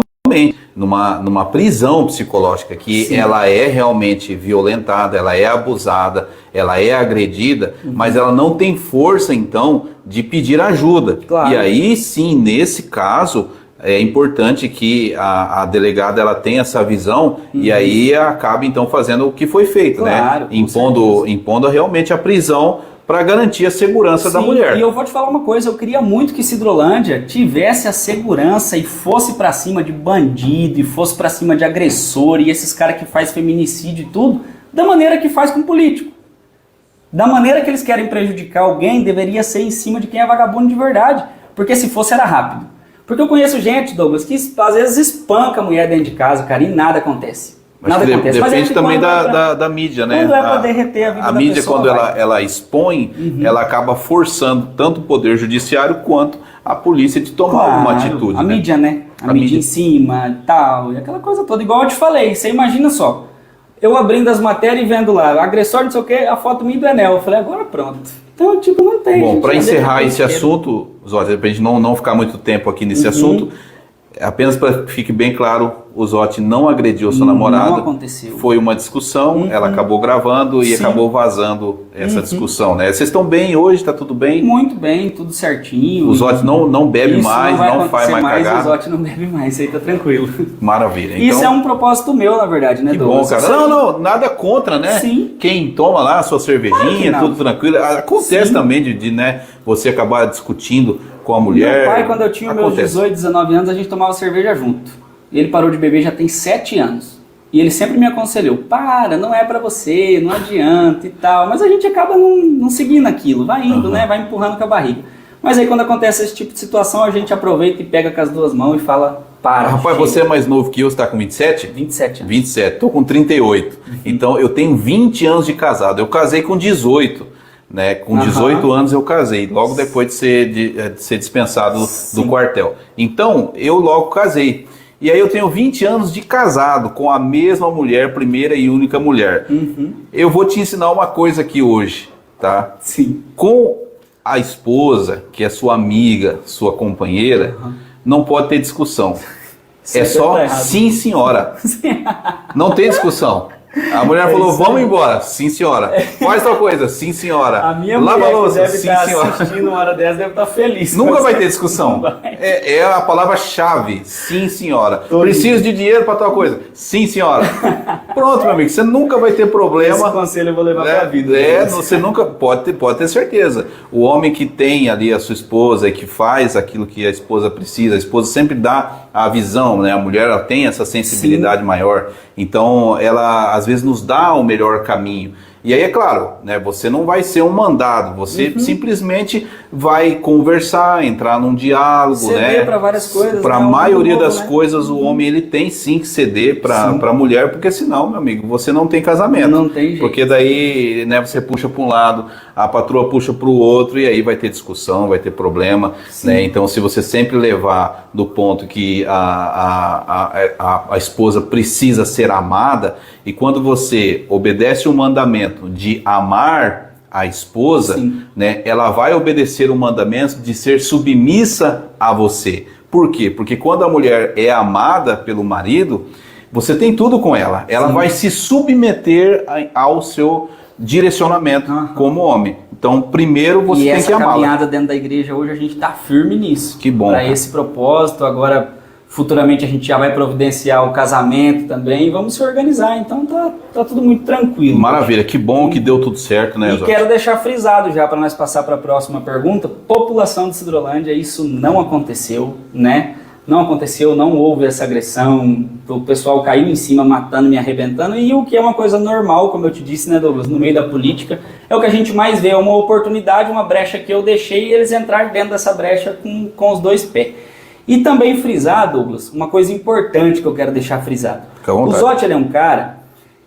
numa prisão psicológica, que ela é realmente violentada, ela é abusada, ela é agredida, mas ela não tem força, então, de pedir ajuda. E aí, sim, nesse caso, é importante que a delegada ela tenha essa visão e aí acaba, então, fazendo o que foi feito, né? Impondo realmente a prisão para garantir a segurança da mulher. E eu vou te falar uma coisa, eu queria muito que Sidrolândia tivesse a segurança e fosse para cima de bandido, e fosse para cima de agressor, e esses caras que faz feminicídio e tudo, da maneira que faz com político. Da maneira que eles querem prejudicar alguém, deveria ser em cima de quem é vagabundo de verdade, porque se fosse era rápido. Porque eu conheço gente, Douglas, que às vezes espanca a mulher dentro de casa, cara, e nada acontece. Nada acontece. Depende também da mídia, né? Quando é para derreter a vida da mídia, pessoa, quando ela expõe, ela acaba forçando tanto o Poder Judiciário quanto a polícia de tomar alguma atitude. A mídia, né? A mídia em cima e tal, e aquela coisa toda. Igual eu te falei, você imagina só. Eu abrindo as matérias e vendo lá, agressor, não sei o que, a foto minha do Enel. Eu falei, agora pronto. Então, tipo, não tem. Bom, para encerrar esse assunto, Zotti, para a gente não ficar muito tempo aqui nesse assunto, apenas para que fique bem claro, o Zotti não agrediu sua namorada. Não aconteceu. Foi uma discussão, ela acabou gravando e acabou vazando essa discussão, né? Vocês estão bem hoje? Tá tudo bem? Muito bem, tudo certinho. O Zotti não bebe mais, não faz mais cagada. O Zotti não bebe mais, isso aí tá tranquilo. Maravilha. Então, isso é um propósito meu, na verdade, né, Douglas? Que bom, cara. Não, nada contra, né? Sim. Quem toma lá a sua cervejinha, tudo tranquilo. Acontece também de né, você acabar discutindo com a mulher. Meu pai, quando eu tinha meus 18, 19 anos, a gente tomava cerveja junto. Ele parou de beber já tem 7 anos. E ele sempre me aconselhou, não é pra você, não adianta e tal. Mas a gente acaba não seguindo aquilo, vai indo, né? Vai empurrando com a barriga. Mas aí quando acontece esse tipo de situação, a gente aproveita e pega com as duas mãos e fala, Rapaz, chega. Você é mais novo que eu, você tá com 27? 27 anos. 27, tô com 38. Então eu tenho 20 anos de casado. Eu casei com 18. Né? Com 18 anos eu casei, logo depois de ser dispensado do quartel. Então, eu logo casei. E aí eu tenho 20 anos de casado com a mesma mulher, primeira e única mulher. Eu vou te ensinar uma coisa aqui hoje, tá? Sim. Com a esposa, que é sua amiga, sua companheira, não pode ter discussão. É só sim, senhora. Não tem discussão. A mulher falou, vamos embora. Sim, senhora. Faz tal coisa. Sim, senhora. A minha Lava mulher a louça. deve Sim, estar senhora. assistindo uma hora dessa, deve estar feliz. Nunca vai ter discussão. É a palavra-chave. Sim, senhora. Preciso de dinheiro para tal coisa. Sim, senhora. Pronto, meu amigo. Você nunca vai ter problema. Esse conselho eu vou levar para a vida. Você nunca pode ter certeza. O homem que tem ali a sua esposa e que faz aquilo que a esposa precisa, a esposa sempre dá a visão, né? A mulher ela tem essa sensibilidade maior. Então, ela às vezes nos dá o melhor caminho. E aí, é claro, né, você não vai ser um mandado, você simplesmente vai conversar, entrar num diálogo, ceder para várias coisas. Para a maioria das coisas, o homem ele tem sim que ceder para a mulher, porque senão, meu amigo, você não tem casamento. Não tem jeito. Porque daí, né, você puxa para um lado, a patroa puxa para o outro, e aí vai ter discussão, vai ter problema. Né? Então, se você sempre levar do ponto que a esposa precisa ser amada, e quando você obedece o mandamento de amar a esposa, né, ela vai obedecer o mandamento de ser submissa a você. Por quê? Porque quando a mulher é amada pelo marido, você tem tudo com ela. Ela vai se submeter ao seu direcionamento como homem. Então, primeiro você tem que amá-la. E essa caminhada dentro da igreja hoje, a gente está firme nisso. Que bom. Para esse propósito, agora... Futuramente a gente já vai providenciar o casamento também e vamos se organizar, então tá tudo muito tranquilo. Maravilha, que bom que deu tudo certo, né, E quero deixar frisado já para nós passar para a próxima pergunta, população de Sidrolândia, isso não aconteceu, né? Não aconteceu, não houve essa agressão, o pessoal caiu em cima, matando, me arrebentando, e o que é uma coisa normal, como eu te disse, né, Douglas, no meio da política, é o que a gente mais vê, é uma oportunidade, uma brecha que eu deixei e eles entraram dentro dessa brecha com os dois pés. E também frisar, Douglas, uma coisa importante que eu quero deixar frisado. O Zotti ele é um cara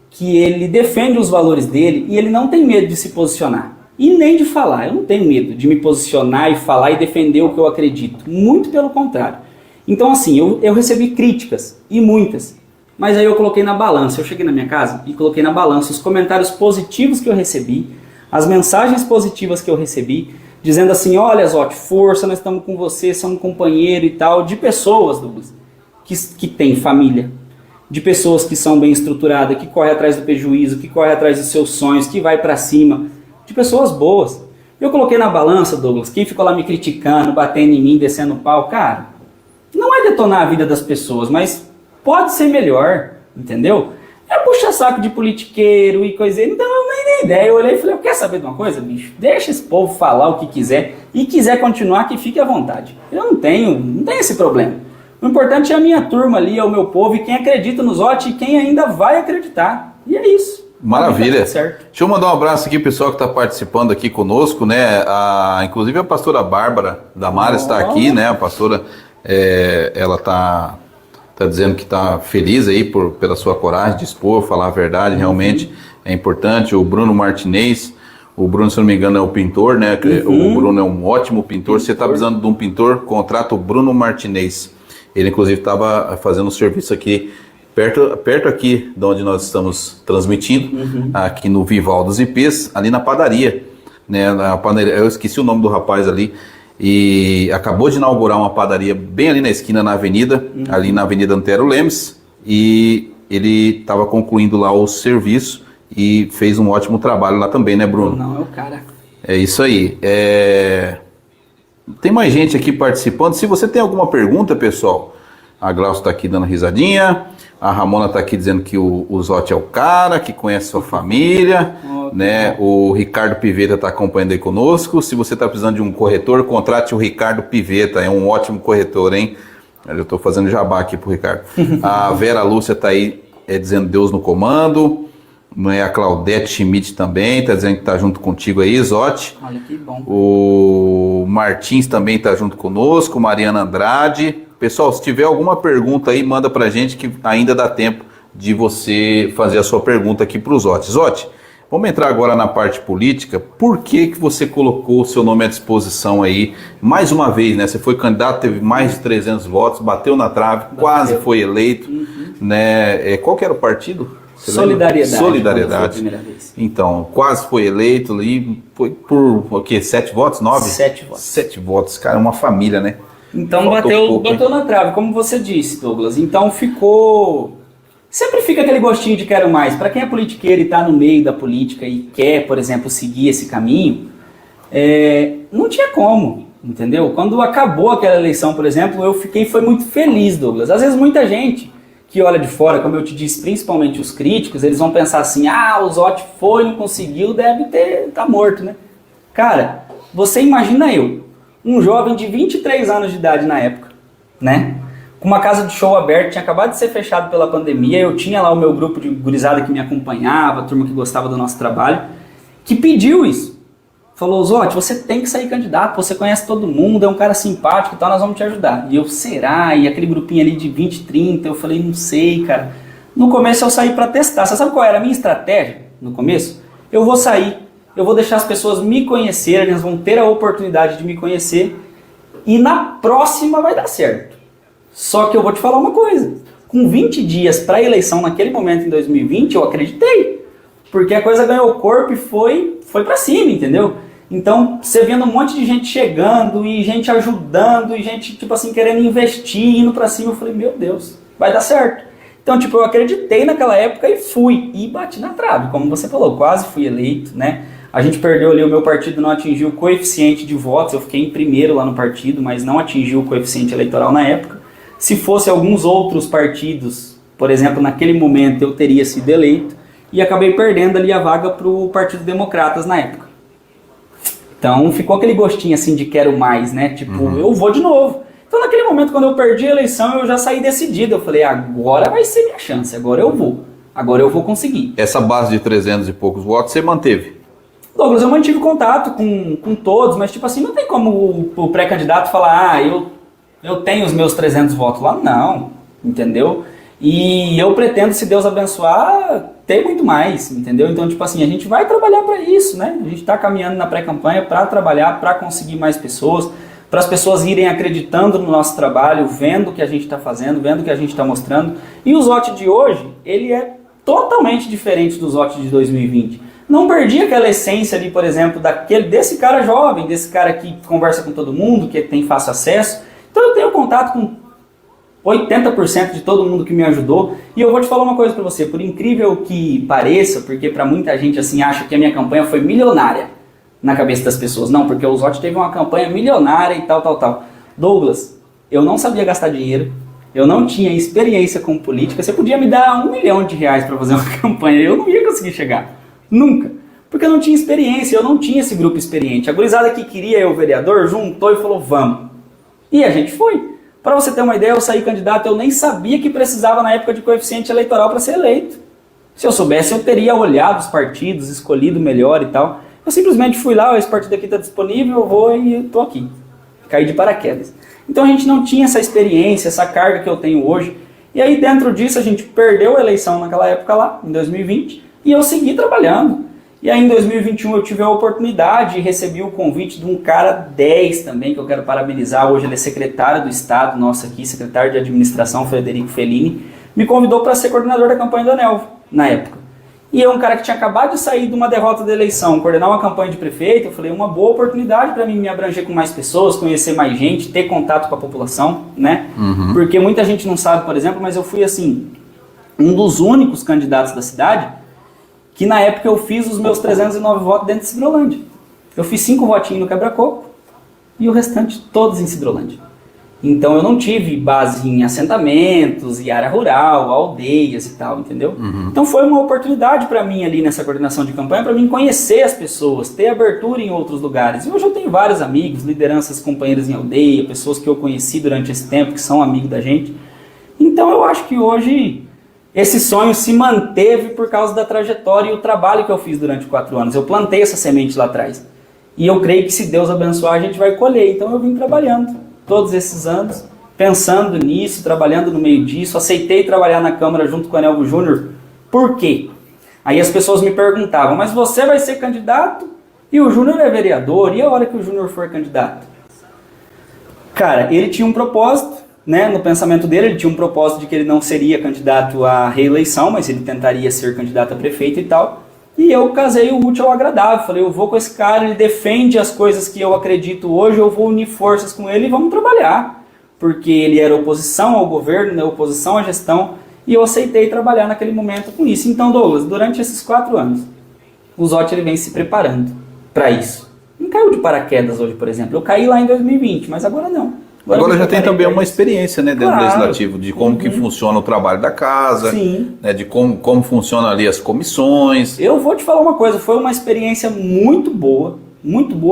que ele defende os valores dele e ele não tem medo de se posicionar. E nem de falar. Eu não tenho medo de me posicionar e falar e defender o que eu acredito. Muito pelo contrário. Então assim, eu recebi críticas, e muitas. Mas aí eu coloquei na balança. Eu cheguei na minha casa e coloquei na balança os comentários positivos que eu recebi, as mensagens positivas que eu recebi, dizendo assim, olha Zotti, força, nós estamos com você, somos companheiro e tal, de pessoas, Douglas, que têm família, de pessoas que são bem estruturadas, que correm atrás do prejuízo, que correm atrás dos seus sonhos, que vai para cima, de pessoas boas. Eu coloquei na balança, Douglas, quem ficou lá me criticando, batendo em mim, descendo o pau, cara, não é detonar a vida das pessoas, mas pode ser melhor, entendeu? É puxar saco de politiqueiro e coisa, não dá nem ideia. Eu olhei e falei, quer saber de uma coisa, bicho? Deixa esse povo falar o que quiser e quiser continuar, que fique à vontade. Eu não tenho esse problema. O importante é a minha turma ali, é o meu povo e quem acredita no Zotti e quem ainda vai acreditar. E é isso. Maravilha. Deixa eu mandar um abraço aqui, pessoal que está participando aqui conosco, né? Inclusive a pastora Bárbara Damares está aqui, né? A pastora, ela está Tá dizendo que está feliz aí pela sua coragem de expor, falar a verdade, realmente é importante. O Bruno Martinez, o Bruno, se não me engano, é o pintor, né? O Bruno é um ótimo pintor. Você está precisando de um pintor, contrata o Bruno Martinez. Ele, inclusive, estava fazendo um serviço aqui, perto aqui de onde nós estamos transmitindo, aqui no Vival dos IPs, ali na padaria, né? Na padaria, eu esqueci o nome do rapaz ali. E acabou de inaugurar uma padaria bem ali na esquina, na avenida, ali na Avenida Antero Lemes, e ele estava concluindo lá o serviço e fez um ótimo trabalho lá também, né, Bruno? Não, é o cara. É isso aí. Tem mais gente aqui participando. Se você tem alguma pergunta, pessoal, a Glaucia está aqui dando risadinha, a Ramona está aqui dizendo que o Zotti é o cara, que conhece sua família, né? O Ricardo Piveta está acompanhando aí conosco. Se você está precisando de um corretor, contrate o Ricardo Piveta, é um ótimo corretor, hein? Eu estou fazendo jabá aqui pro Ricardo. A Vera Lúcia está aí dizendo Deus no comando. A Claudete Schmidt também está dizendo que está junto contigo aí, Zotti. Olha que bom. O Martins também está junto conosco, Mariana Andrade. Pessoal, se tiver alguma pergunta aí, manda pra gente que ainda dá tempo de você fazer a sua pergunta aqui pro Zotti. Zotti, vamos entrar agora na parte política. Por que você colocou o seu nome à disposição aí? Mais uma vez, né? Você foi candidato, teve mais de 300 votos, bateu na trave, quase foi eleito, né? Qual que era o partido? Solidariedade. Solidariedade. Então, quase foi eleito ali, foi por o quê? 7 votos? 9? 7 votos. 7 votos, cara, uma família, né? Então bateu na trave, como você disse, Douglas. Então sempre fica aquele gostinho de quero mais. Para quem é politiqueiro e está no meio da política e quer, por exemplo, seguir esse caminho, não tinha como, entendeu? Quando acabou aquela eleição, por exemplo, foi muito feliz, Douglas. Às vezes muita gente que olha de fora, como eu te disse, principalmente os críticos, eles vão pensar assim, o Zotti não conseguiu, deve tá morto, né? Cara, você imagina um jovem de 23 anos de idade na época, né? Com uma casa de show aberta, tinha acabado de ser fechado pela pandemia, eu tinha lá o meu grupo de gurizada que me acompanhava, a turma que gostava do nosso trabalho, que pediu isso. Falou, Zotti, você tem que sair candidato, você conhece todo mundo, é um cara simpático e tal, nós vamos te ajudar. E eu, será? E aquele grupinho ali de 20, 30, eu falei, não sei, cara. No começo eu saí para testar. Você sabe qual era a minha estratégia no começo? Eu vou sair, eu vou deixar as pessoas me conhecerem, elas vão ter a oportunidade de me conhecer e na próxima vai dar certo. Só que eu vou te falar uma coisa, com 20 dias para a eleição naquele momento em 2020, eu acreditei, porque a coisa ganhou corpo e foi para cima, entendeu? Então, você vendo um monte de gente chegando e gente ajudando e gente, tipo assim, querendo investir, indo para cima, eu falei, meu Deus, vai dar certo. Então, tipo, eu acreditei naquela época e fui, e bati na trave, como você falou, quase fui eleito, né? A gente perdeu ali, o meu partido não atingiu o coeficiente de votos, eu fiquei em primeiro lá no partido, mas não atingiu o coeficiente eleitoral na época. Se fosse alguns outros partidos, por exemplo, naquele momento eu teria sido eleito, e acabei perdendo ali a vaga para o Partido Democratas na época. Então ficou aquele gostinho assim de quero mais, né? Tipo, eu vou de novo. Então naquele momento, quando eu perdi a eleição, eu já saí decidido. Eu falei, agora vai ser minha chance, agora eu vou conseguir. Essa base de 300 e poucos votos você manteve? Douglas, eu mantive contato com todos, mas tipo assim, não tem como o pré-candidato falar, eu tenho os meus 300 votos lá, não, entendeu? E eu pretendo, se Deus abençoar, ter muito mais, entendeu? Então, tipo assim, a gente vai trabalhar para isso, né? A gente está caminhando na pré-campanha para trabalhar, para conseguir mais pessoas, para as pessoas irem acreditando no nosso trabalho, vendo o que a gente está fazendo, vendo o que a gente está mostrando. E o Zotti de hoje, ele é totalmente diferente do Zotti de 2020. Não perdi aquela essência ali, por exemplo, desse cara jovem, desse cara que conversa com todo mundo, que tem fácil acesso. Então eu tenho contato com 80% de todo mundo que me ajudou. E eu vou te falar uma coisa pra você, por incrível que pareça, porque pra muita gente assim acha que a minha campanha foi milionária na cabeça das pessoas. Não, porque o Zotti teve uma campanha milionária e tal. Douglas, eu não sabia gastar dinheiro, eu não tinha experiência com política. Você podia me dar R$1 milhão pra fazer uma campanha, eu não ia conseguir chegar, nunca. Porque eu não tinha experiência, eu não tinha esse grupo experiente. A gurizada que queria eu vereador juntou e falou, vamos. E a gente foi. Para você ter uma ideia, eu saí candidato, eu nem sabia que precisava na época de coeficiente eleitoral para ser eleito. Se eu soubesse, eu teria olhado os partidos, escolhido melhor e tal. Eu simplesmente fui lá, esse partido aqui está disponível, eu vou e estou aqui. Caí de paraquedas. Então a gente não tinha essa experiência, essa carga que eu tenho hoje. E aí dentro disso a gente perdeu a eleição naquela época lá, em 2020, e eu segui trabalhando. E aí em 2021 eu tive a oportunidade e recebi o convite de um cara 10 também, que eu quero parabenizar. Hoje ele é secretário do Estado, nosso aqui, secretário de Administração, Frederico Fellini, me convidou para ser coordenador da campanha do Enelvo, na época. E eu, um cara que tinha acabado de sair de uma derrota da eleição, coordenar uma campanha de prefeito, eu falei, uma boa oportunidade para mim me abranger com mais pessoas, conhecer mais gente, ter contato com a população, né? Porque muita gente não sabe, por exemplo, mas eu fui, assim, um dos únicos candidatos da cidade que na época eu fiz os meus 309 votos dentro de Cidrolândia. Eu fiz 5 votinhos no Quebra-Coco e o restante todos em Cidrolândia. Então eu não tive base em assentamentos, em área rural, aldeias e tal, entendeu? Então foi uma oportunidade para mim ali nessa coordenação de campanha, para mim conhecer as pessoas, ter abertura em outros lugares. E hoje eu tenho vários amigos, lideranças, companheiros em aldeia, pessoas que eu conheci durante esse tempo, que são amigos da gente. Então eu acho que hoje esse sonho se manteve por causa da trajetória e o trabalho que eu fiz durante 4 anos. Eu plantei essa semente lá atrás. E eu creio que se Deus abençoar, a gente vai colher. Então eu vim trabalhando todos esses anos, pensando nisso, trabalhando no meio disso. Aceitei trabalhar na Câmara junto com o Enelvo Júnior. Por quê? Aí as pessoas me perguntavam, mas você vai ser candidato e o Júnior é vereador, e a hora que o Júnior for candidato? Cara, ele tinha um propósito, né, no pensamento dele, ele tinha um propósito de que ele não seria candidato à reeleição, mas ele tentaria ser candidato a prefeito e tal. E eu casei o útil ao agradável, falei, eu vou com esse cara, ele defende as coisas que eu acredito hoje, eu vou unir forças com ele e vamos trabalhar. Porque ele era oposição ao governo, né, oposição à gestão, e eu aceitei trabalhar naquele momento com isso. Então, Douglas, durante esses 4 anos, o Zotti ele vem se preparando para isso. Não caiu de paraquedas hoje, por exemplo, eu caí lá em 2020, mas agora não. Agora já tem também uma experiência, né, dentro do legislativo, de como que funciona o trabalho da casa, né, de como funciona ali as comissões. Eu vou te falar uma coisa, foi uma experiência muito boa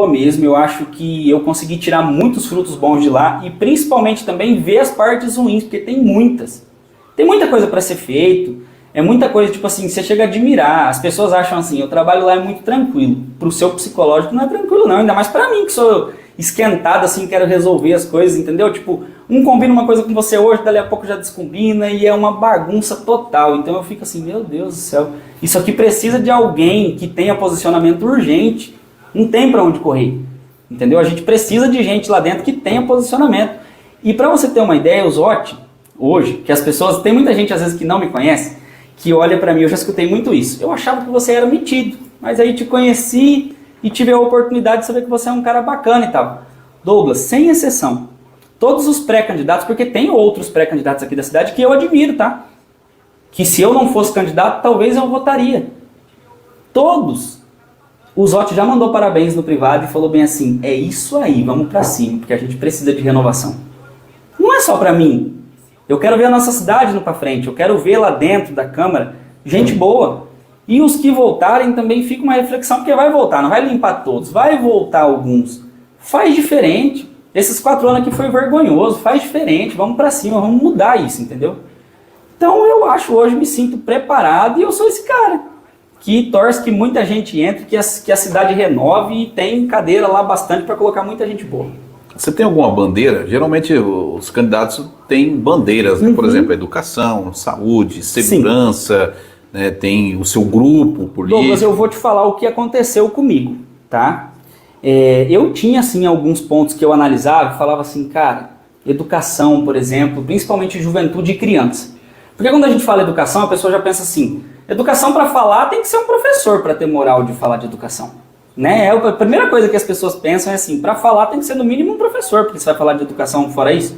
mesmo. Eu acho que eu consegui tirar muitos frutos bons de lá e principalmente também ver as partes ruins, porque tem muitas. Tem muita coisa para ser feito, é muita coisa, tipo assim, você chega a admirar. As pessoas acham assim, o trabalho lá é muito tranquilo. Pro seu psicológico não é tranquilo não, ainda mais para mim que sou esquentado assim, quero resolver as coisas, entendeu? Tipo, um combina uma coisa com você hoje, dali a pouco já descombina e é uma bagunça total. Então eu fico assim, meu Deus do céu, isso aqui precisa de alguém que tenha posicionamento urgente. Não tem para onde correr, entendeu? A gente precisa de gente lá dentro que tenha posicionamento. E para você ter uma ideia, o Zotti, hoje, que as pessoas, tem muita gente às vezes que não me conhece, que olha para mim, eu já escutei muito isso. Eu achava que você era metido, mas aí te conheci e tive a oportunidade de saber que você é um cara bacana e tal. Douglas, sem exceção, todos os pré-candidatos, porque tem outros pré-candidatos aqui da cidade que eu admiro, tá? Que se eu não fosse candidato, talvez eu votaria. Todos. O Zotti já mandou parabéns no privado e falou bem assim, é isso aí, vamos pra cima, porque a gente precisa de renovação. Não é só pra mim. Eu quero ver a nossa cidade indo pra frente, eu quero ver lá dentro da Câmara gente boa. E os que voltarem também fica uma reflexão, porque vai voltar, não vai limpar todos, vai voltar alguns. Faz diferente. Esses 4 anos aqui foi vergonhoso, faz diferente, vamos pra cima, vamos mudar isso, entendeu? Então eu acho hoje, me sinto preparado e eu sou esse cara que torce que muita gente entre, que a cidade renove e tem cadeira lá bastante para colocar muita gente boa. Você tem alguma bandeira? Geralmente os candidatos têm bandeiras, né? Por exemplo, educação, saúde, segurança, né? Tem o seu grupo político. Douglas, eu vou te falar o que aconteceu comigo, tá? Eu tinha, assim, alguns pontos que eu analisava e falava assim, cara, educação, por exemplo, principalmente juventude e criança. Porque quando a gente fala educação, a pessoa já pensa assim, educação para falar tem que ser um professor para ter moral de falar de educação. Né? A primeira coisa que as pessoas pensam é assim, para falar tem que ser no mínimo um professor, porque você vai falar de educação fora isso.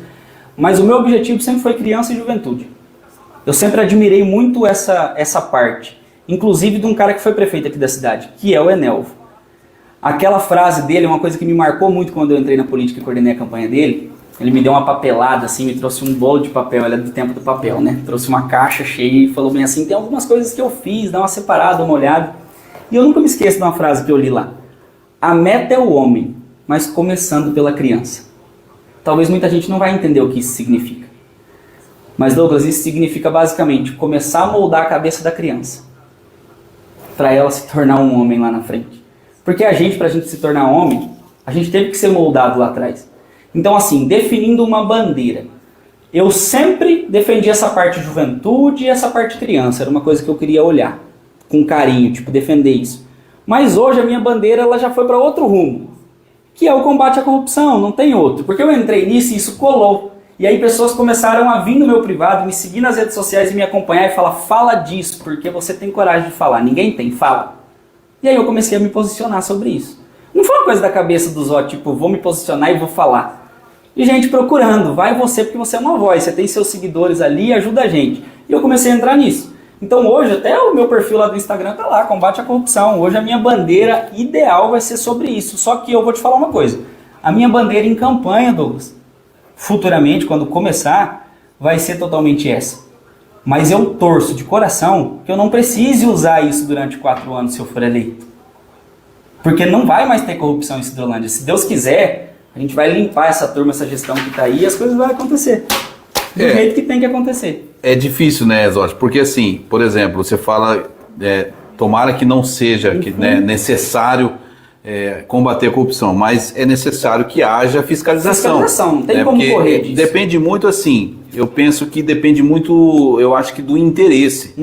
Mas o meu objetivo sempre foi criança e juventude. Eu sempre admirei muito essa parte, inclusive de um cara que foi prefeito aqui da cidade, que é o Enelvo. Aquela frase dele é uma coisa que me marcou muito quando eu entrei na política e coordenei a campanha dele. Ele me deu uma papelada, assim, me trouxe um bolo de papel, ele é do tempo do papel, né? Trouxe uma caixa cheia e falou bem assim, tem algumas coisas que eu fiz, dá uma separada, uma olhada. E eu nunca me esqueço de uma frase que eu li lá. A meta é o homem, mas começando pela criança. Talvez muita gente não vai entender o que isso significa. Mas, Douglas, isso significa basicamente começar a moldar a cabeça da criança para ela se tornar um homem lá na frente. Porque pra gente se tornar homem, a gente teve que ser moldado lá atrás. Então, assim, definindo uma bandeira. Eu sempre defendi essa parte de juventude e essa parte de criança. Era uma coisa que eu queria olhar com carinho, tipo, defender isso. Mas hoje a minha bandeira ela já foi para outro rumo, que é o combate à corrupção, não tem outro. Porque eu entrei nisso e isso colou. E aí pessoas começaram a vir no meu privado, me seguir nas redes sociais e me acompanhar e falar, fala disso, porque você tem coragem de falar. Ninguém tem, fala. E aí eu comecei a me posicionar sobre isso. Não foi uma coisa da cabeça dos outros, tipo, vou me posicionar e vou falar. E gente procurando, vai você porque você é uma voz, você tem seus seguidores ali, ajuda a gente. E eu comecei a entrar nisso. Então hoje, até o meu perfil lá do Instagram tá lá, combate à corrupção. Hoje a minha bandeira ideal vai ser sobre isso. Só que eu vou te falar uma coisa. A minha bandeira em campanha, Douglas, futuramente, quando começar, vai ser totalmente essa. Mas eu torço de coração que eu não precise usar isso durante 4 anos se eu for eleito. Porque não vai mais ter corrupção em Cidrolândia. Se Deus quiser, a gente vai limpar essa turma, essa gestão que está aí e as coisas vão acontecer. Do jeito que tem que acontecer. É difícil, né, Exódio? Porque assim, por exemplo, você fala, tomara que não seja necessário combater a corrupção, mas é necessário que haja fiscalização. Fiscalização, não tem como correr disso. Depende muito assim, eu penso que depende muito, eu acho que do interesse.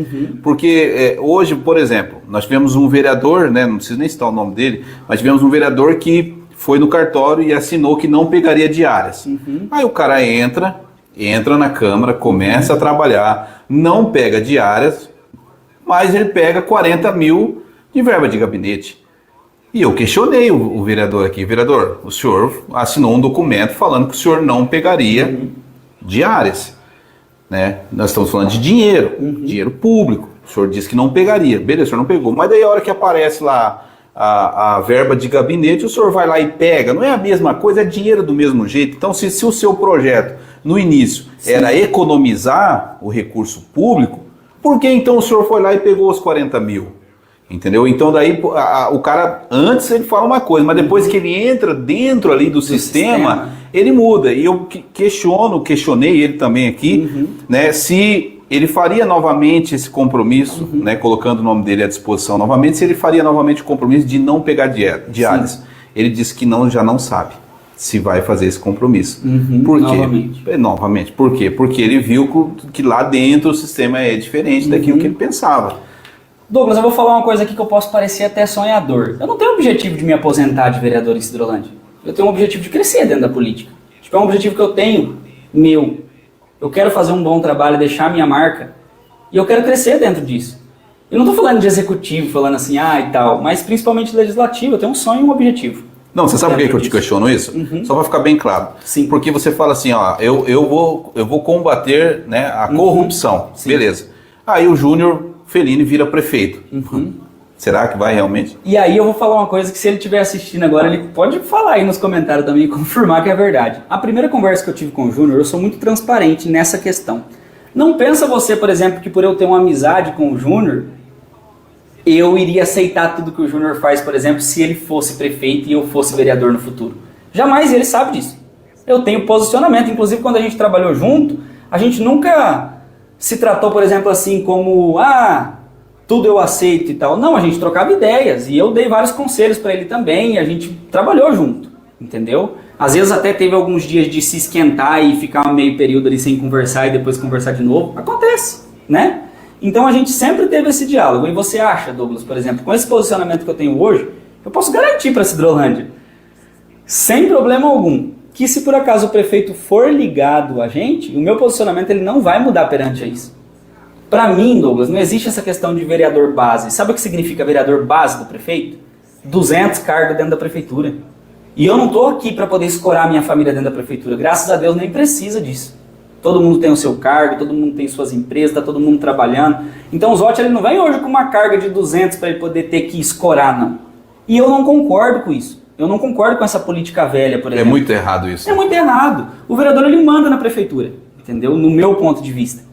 Porque hoje, por exemplo, nós tivemos um vereador, né, não preciso nem citar o nome dele, mas tivemos um vereador que foi no cartório e assinou que não pegaria diárias. Aí o cara entra na Câmara, começa a trabalhar, não pega diárias, mas ele pega 40 mil de verba de gabinete. E eu questionei o vereador aqui. Vereador, o senhor assinou um documento falando que o senhor não pegaria diárias. Né? Nós estamos falando de dinheiro, dinheiro público. O senhor disse que não pegaria. Beleza, o senhor não pegou. Mas daí a hora que aparece lá a verba de gabinete, o senhor vai lá e pega. Não é a mesma coisa, é dinheiro do mesmo jeito. Então, se o seu projeto, no início, era economizar o recurso público, por que então o senhor foi lá e pegou os 40 mil? Entendeu? Então daí o cara, antes ele fala uma coisa, mas depois que ele entra dentro ali do sistema, ele muda. E eu questionei ele também aqui, né, se ele faria novamente esse compromisso, né, colocando o nome dele à disposição novamente, se ele faria novamente o compromisso de não pegar diárias. Sim. Ele disse que já não sabe se vai fazer esse compromisso. Por quê? Novamente. Por quê? Porque ele viu que lá dentro o sistema é diferente daquilo que ele pensava. Douglas, eu vou falar uma coisa aqui que eu posso parecer até sonhador. Eu não tenho o objetivo de me aposentar de vereador em Cidrolândia. Eu tenho o objetivo de crescer dentro da política. Tipo, é um objetivo que eu tenho, meu. Eu quero fazer um bom trabalho, deixar minha marca. E eu quero crescer dentro disso. Eu não estou falando de executivo, falando assim, e tal, mas principalmente legislativo. Eu tenho um sonho e um objetivo. Não, você sabe por que eu te questiono isso? Só para ficar bem claro. Sim. Porque você fala assim, ó, eu vou combater, né, a corrupção. Sim. Beleza. Aí o Júnior Fellini vira prefeito. Será que vai realmente? E aí eu vou falar uma coisa que se ele estiver assistindo agora, ele pode falar aí nos comentários também e confirmar que é verdade. A primeira conversa que eu tive com o Júnior, eu sou muito transparente nessa questão. Não pensa você, por exemplo, que por eu ter uma amizade com o Júnior, eu iria aceitar tudo que o Júnior faz, por exemplo, se ele fosse prefeito e eu fosse vereador no futuro. Jamais, ele sabe disso. Eu tenho posicionamento, inclusive quando a gente trabalhou junto, a gente nunca se tratou, por exemplo, assim como, tudo eu aceito e tal. Não, a gente trocava ideias e eu dei vários conselhos para ele também e a gente trabalhou junto, entendeu? Às vezes até teve alguns dias de se esquentar e ficar meio período ali sem conversar e depois conversar de novo. Acontece, né? Então a gente sempre teve esse diálogo. E você acha, Douglas, por exemplo, com esse posicionamento que eu tenho hoje, eu posso garantir para Cidrolândia, sem problema algum, que se por acaso o prefeito for ligado a gente, o meu posicionamento ele não vai mudar perante a isso. Para mim, Douglas, não existe essa questão de vereador base. Sabe o que significa vereador base do prefeito? 200 cargos dentro da prefeitura. E eu não estou aqui para poder escorar a minha família dentro da prefeitura. Graças a Deus nem precisa disso. Todo mundo tem o seu cargo, todo mundo tem suas empresas, está todo mundo trabalhando. Então o Zotti ele não vem hoje com uma carga de 200 para ele poder ter que escorar, não. E eu não concordo com isso. Eu não concordo com essa política velha, por exemplo. É muito errado isso. É muito errado. O vereador ele manda na prefeitura, entendeu? No meu ponto de vista.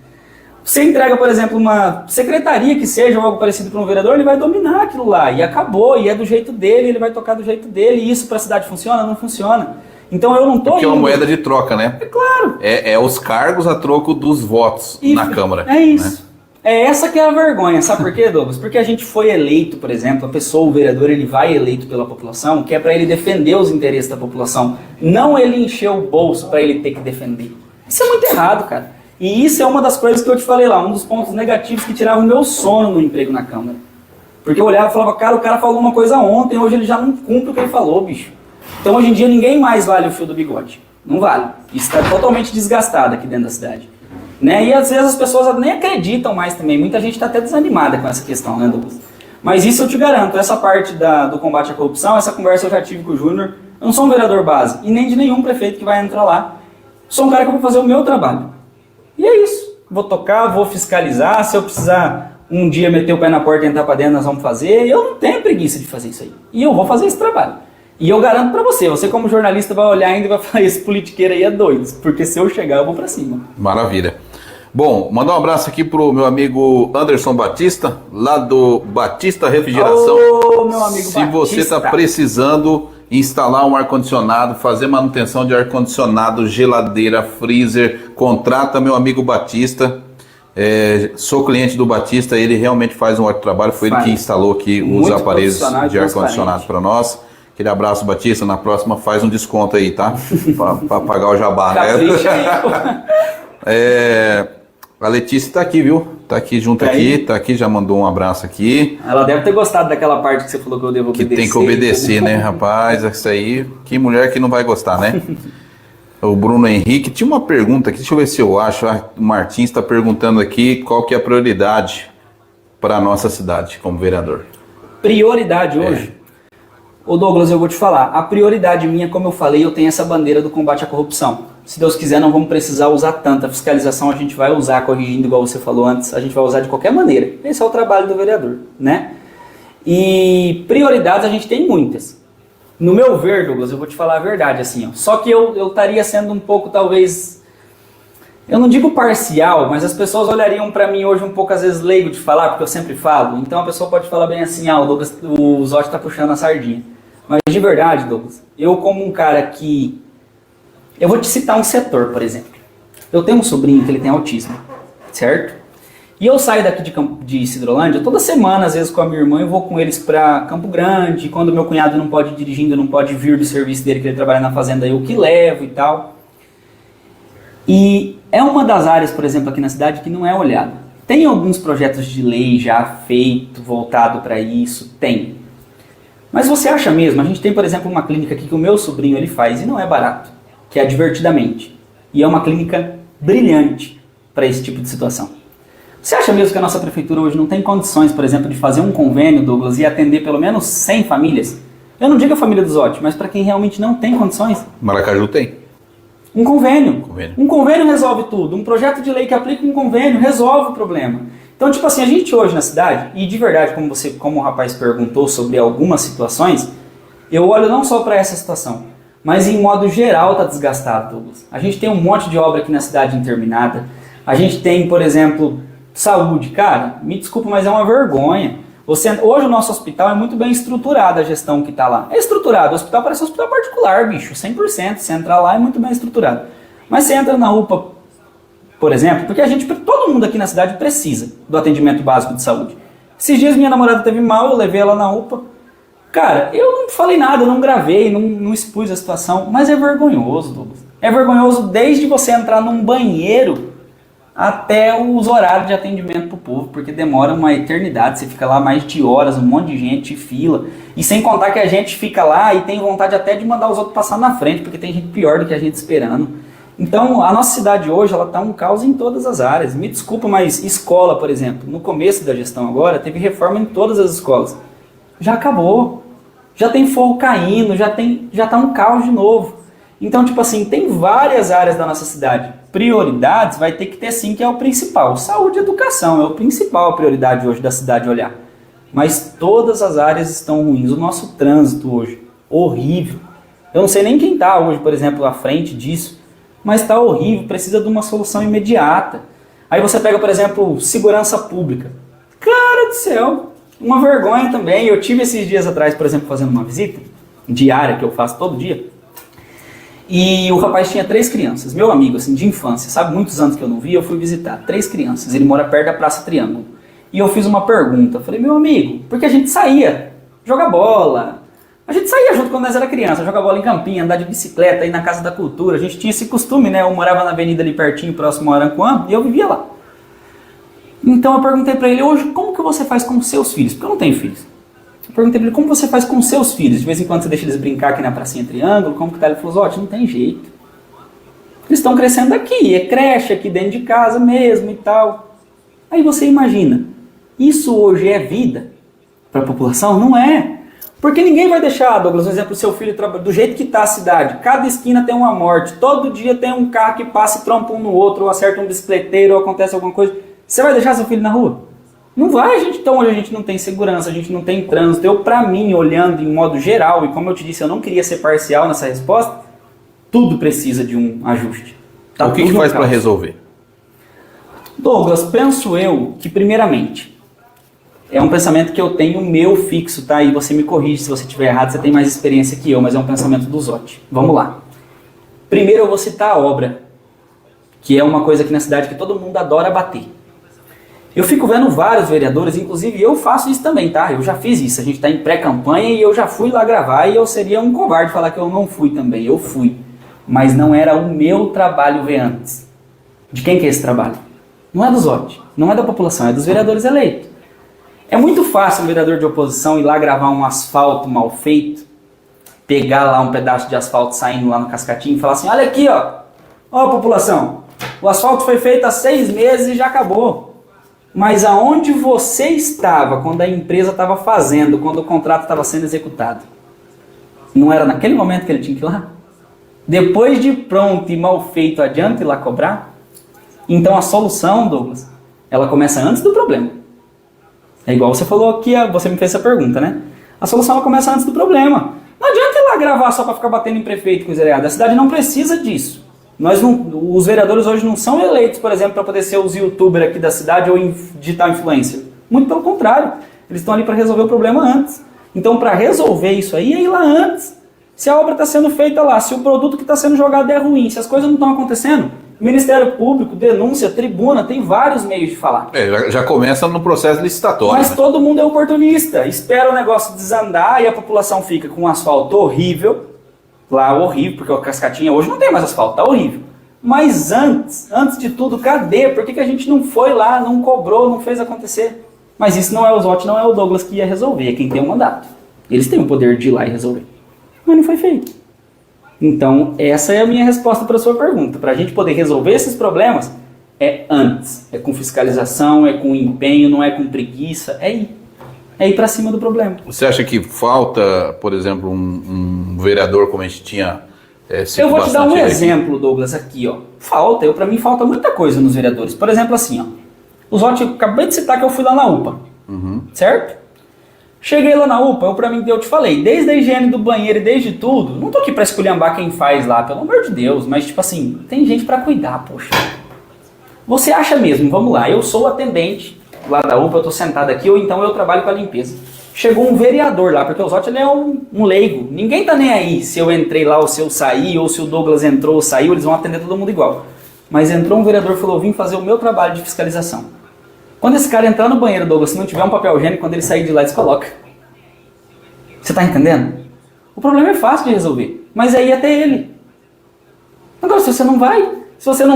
Você entrega, por exemplo, uma secretaria que seja ou algo parecido para um vereador, ele vai dominar aquilo lá. E acabou, e é do jeito dele, ele vai tocar do jeito dele. E isso para a cidade funciona? Não funciona. Então eu não estou Porque é uma moeda de troca, né? É claro. É os cargos a troco dos votos na Câmara. É isso. Né? É essa que é a vergonha. Sabe por quê, Douglas? Porque a gente foi eleito, por exemplo, a pessoa, o vereador, ele vai eleito pela população, que é para ele defender os interesses da população. Não ele encher o bolso para ele ter que defender. Isso é muito errado, cara. E isso é uma das coisas que eu te falei lá, um dos pontos negativos que tirava o meu sono no emprego na Câmara. Porque eu olhava e falava, cara, o cara falou uma coisa ontem, hoje ele já não cumpre o que ele falou, bicho. Então hoje em dia ninguém mais vale o fio do bigode. Não vale. Isso está totalmente desgastado aqui dentro da cidade. Né? E às vezes as pessoas nem acreditam mais também. Muita gente está até desanimada com essa questão, né, Douglas? Mas isso eu te garanto, essa parte do combate à corrupção, essa conversa eu já tive com o Júnior. Eu não sou um vereador base e nem de nenhum prefeito que vai entrar lá. Sou um cara que vou fazer o meu trabalho. E é isso. Vou tocar, vou fiscalizar. Se eu precisar um dia meter o pé na porta e entrar para dentro, nós vamos fazer. Eu não tenho preguiça de fazer isso aí. E eu vou fazer esse trabalho. E eu garanto para você como jornalista vai olhar ainda e vai falar, esse politiqueiro aí é doido. Porque se eu chegar, eu vou para cima. Maravilha. Bom, mandar um abraço aqui pro meu amigo Anderson Batista, lá do Batista Refrigeração. Ô, meu amigo Se você está precisando instalar um ar-condicionado, fazer manutenção de ar-condicionado, geladeira, freezer, contrata meu amigo Batista. Sou cliente do Batista, ele realmente faz um ótimo trabalho. Foi ele que instalou aqui os aparelhos de ar-condicionado para nós. Aquele abraço, Batista. Na próxima faz um desconto aí, tá? Para pagar o jabá. A Letícia tá aqui, viu? Tá aqui junto aqui, tá aqui, já mandou um abraço aqui. Ela deve ter gostado daquela parte que você falou que eu devo obedecer. Que tem que obedecer, né, rapaz? Isso aí, que mulher que não vai gostar, né? O Bruno Henrique, tinha uma pergunta aqui, deixa eu ver se eu acho. O Martins está perguntando aqui qual que é a prioridade para a nossa cidade como vereador. Prioridade hoje? Ô Douglas, eu vou te falar, a prioridade minha, como eu falei, eu tenho essa bandeira do combate à corrupção. Se Deus quiser, não vamos precisar usar tanta fiscalização, a gente vai usar corrigindo, igual você falou antes, a gente vai usar de qualquer maneira. Esse é o trabalho do vereador, né? E prioridades a gente tem muitas. No meu ver, Douglas, eu vou te falar a verdade, assim, ó. Só que eu estaria sendo um pouco, talvez, eu não digo parcial, mas as pessoas olhariam para mim hoje um pouco, às vezes, leigo de falar, porque eu sempre falo. Então a pessoa pode falar bem assim, o Douglas, o Zotti tá puxando a sardinha. Mas de verdade, Douglas, eu como um cara que... Eu vou te citar um setor, por exemplo. Eu tenho um sobrinho que ele tem autismo, certo? E eu saio daqui de Cidrolândia toda semana, às vezes com a minha irmã, eu vou com eles para Campo Grande. Quando meu cunhado não pode ir dirigindo, não pode vir do serviço dele, que ele trabalha na fazenda, eu que levo e tal. E é uma das áreas, por exemplo, aqui na cidade que não é olhada. Tem alguns projetos de lei já feito, voltado para isso, tem. Mas você acha mesmo? A gente tem, por exemplo, uma clínica aqui que o meu sobrinho ele faz e não é barato, que é a Divertidamente. E é uma clínica brilhante para esse tipo de situação. Você acha mesmo que a nossa prefeitura hoje não tem condições, por exemplo, de fazer um convênio, Douglas, e atender pelo menos 100 famílias? Eu não digo a família dos Zotti, mas para quem realmente não tem condições. Maracaju tem. Um convênio. Um convênio resolve tudo. Um projeto de lei que aplica um convênio resolve o problema. Então, tipo assim, a gente hoje na cidade, e de verdade, como o rapaz perguntou sobre algumas situações, eu olho não só para essa situação, mas em modo geral está desgastado, Douglas. A gente tem um monte de obra aqui na cidade interminada. A gente tem, por exemplo, saúde. Cara, me desculpa, mas é uma vergonha. Hoje o nosso hospital é muito bem estruturado, a gestão que está lá. É estruturado, o hospital parece um hospital particular, bicho, 100%. Você entrar lá é muito bem estruturado. Mas você entra na UPA, por exemplo, porque todo mundo aqui na cidade precisa do atendimento básico de saúde. Esses dias minha namorada teve mal, eu levei ela na UPA. Cara, eu não falei nada, eu não gravei, não expus a situação, mas é vergonhoso, Douglas. É vergonhoso desde você entrar num banheiro até os horários de atendimento para o povo, porque demora uma eternidade, você fica lá mais de horas, um monte de gente, fila, e sem contar que a gente fica lá e tem vontade até de mandar os outros passar na frente, porque tem gente pior do que a gente esperando. Então, a nossa cidade hoje, ela está um caos em todas as áreas. Me desculpa, mas escola, por exemplo, no começo da gestão agora, teve reforma em todas as escolas. Já acabou. Já tem fogo caindo, já está um caos de novo. Então, tipo assim, tem várias áreas da nossa cidade. Prioridades vai ter que ter sim, que é o principal. Saúde e educação é o principal, a prioridade hoje da cidade olhar. Mas todas as áreas estão ruins. O nosso trânsito hoje, horrível. Eu não sei nem quem está hoje, por exemplo, à frente disso, mas está horrível, precisa de uma solução imediata. Aí você pega, por exemplo, segurança pública. Cara do céu, uma vergonha também. Eu tive esses dias atrás, por exemplo, fazendo uma visita diária que eu faço todo dia. E o rapaz tinha 3 crianças, meu amigo, assim, de infância, sabe, muitos anos que eu não vi, eu fui visitar, 3 crianças, ele mora perto da Praça Triângulo. E eu fiz uma pergunta, falei, meu amigo, porque a gente saía, jogar bola, A gente saía junto quando nós era criança, jogar bola em campinho, andar de bicicleta, ir na Casa da Cultura. A gente tinha esse costume, né? Eu morava na avenida ali pertinho, próximo ao Aranquã, e eu vivia lá. Então eu perguntei pra ele, hoje, como que você faz com os seus filhos? Porque eu não tenho filhos. Eu perguntei pra ele, como você faz com os seus filhos? De vez em quando você deixa eles brincar aqui na pracinha Triângulo, como que tá? Ele falou, Zotti, não tem jeito. Eles estão crescendo aqui, é creche aqui dentro de casa mesmo e tal. Aí você imagina, isso hoje é vida para a população? Não é. Porque ninguém vai deixar, Douglas, por exemplo, o seu filho do jeito que está a cidade. Cada esquina tem uma morte, todo dia tem um carro que passa e trompa um no outro, ou acerta um bicicleteiro, ou acontece alguma coisa. Você vai deixar seu filho na rua? Não vai, gente. Então hoje a gente não tem segurança, a gente não tem trânsito. Eu, pra mim, olhando em modo geral, e como eu te disse, eu não queria ser parcial nessa resposta, tudo precisa de um ajuste. Tá, o que faz para resolver? Douglas, penso eu que primeiramente, é um pensamento que eu tenho meu fixo, tá? E você me corrige se você estiver errado, você tem mais experiência que eu, mas é um pensamento do Zotti. Vamos lá. Primeiro eu vou citar a obra, que é uma coisa aqui na cidade que todo mundo adora bater. Eu fico vendo vários vereadores, inclusive eu faço isso também, tá? Eu já fiz isso, a gente está em pré-campanha e eu já fui lá gravar e eu seria um covarde falar que eu não fui também, eu fui. Mas não era o meu trabalho ver antes. De quem que é esse trabalho? Não é do Zotti, não é da população, é dos vereadores eleitos. É muito fácil um vereador de oposição ir lá gravar um asfalto mal feito, pegar lá um pedaço de asfalto saindo lá no cascatinho e falar assim, olha aqui, ó população, o asfalto foi feito há 6 meses e já acabou. Mas aonde você estava quando a empresa estava fazendo, quando o contrato estava sendo executado? Não era naquele momento que ele tinha que ir lá? Depois de pronto e mal feito, adianta ir lá cobrar? Então a solução, Douglas, ela começa antes do problema. É igual você falou aqui, você me fez essa pergunta, né? A solução ela começa antes do problema. Não adianta ir lá gravar só para ficar batendo em prefeito e coisa errada. A cidade não precisa disso. Os vereadores hoje não são eleitos, por exemplo, para poder ser os youtubers aqui da cidade ou digital influencer. Muito pelo contrário. Eles estão ali para resolver o problema antes. Então, para resolver isso aí, é ir lá antes. Se a obra está sendo feita lá, se o produto que está sendo jogado é ruim, se as coisas não estão acontecendo, Ministério Público, denúncia, tribuna, tem vários meios de falar. Já começa no processo licitatório. Mas né? todo mundo é oportunista. Espera o negócio desandar e a população fica com um asfalto horrível. Lá horrível, porque a cascatinha hoje não tem mais asfalto, tá horrível. Mas antes de tudo, cadê? Por que a gente não foi lá, não cobrou, não fez acontecer? Mas isso não é o Zotti, não é o Douglas que ia resolver, é quem tem o mandato. Eles têm o poder de ir lá e resolver. Mas não foi feito. Então, essa é a minha resposta para a sua pergunta. Para a gente poder resolver esses problemas, é antes. É com fiscalização, é com empenho, não é com preguiça, é ir. É ir para cima do problema. Você acha que falta, por exemplo, um vereador como a gente tinha... Eu vou te dar um exemplo, Douglas, aqui. Para mim falta muita coisa nos vereadores. Por exemplo, assim, o Zotti, acabei de citar que eu fui lá na UPA, certo? Cheguei lá na UPA, eu te falei, desde a higiene do banheiro e desde tudo, não tô aqui pra esculhambar quem faz lá, pelo amor de Deus, mas tipo assim, tem gente pra cuidar, poxa. Você acha mesmo, vamos lá, eu sou o atendente lá da UPA, eu tô sentado aqui, ou então eu trabalho com a limpeza. Chegou um vereador lá, porque o Zotti ele é um leigo, ninguém tá nem aí se eu entrei lá ou se eu saí, ou se o Douglas entrou ou saiu, eles vão atender todo mundo igual. Mas entrou um vereador e falou, vim fazer o meu trabalho de fiscalização. Quando esse cara entrar no banheiro, Douglas, se não tiver um papel higiênico, quando ele sair de lá, descoloca. Você tá entendendo? O problema é fácil de resolver, mas é ir até ele. Agora, se você não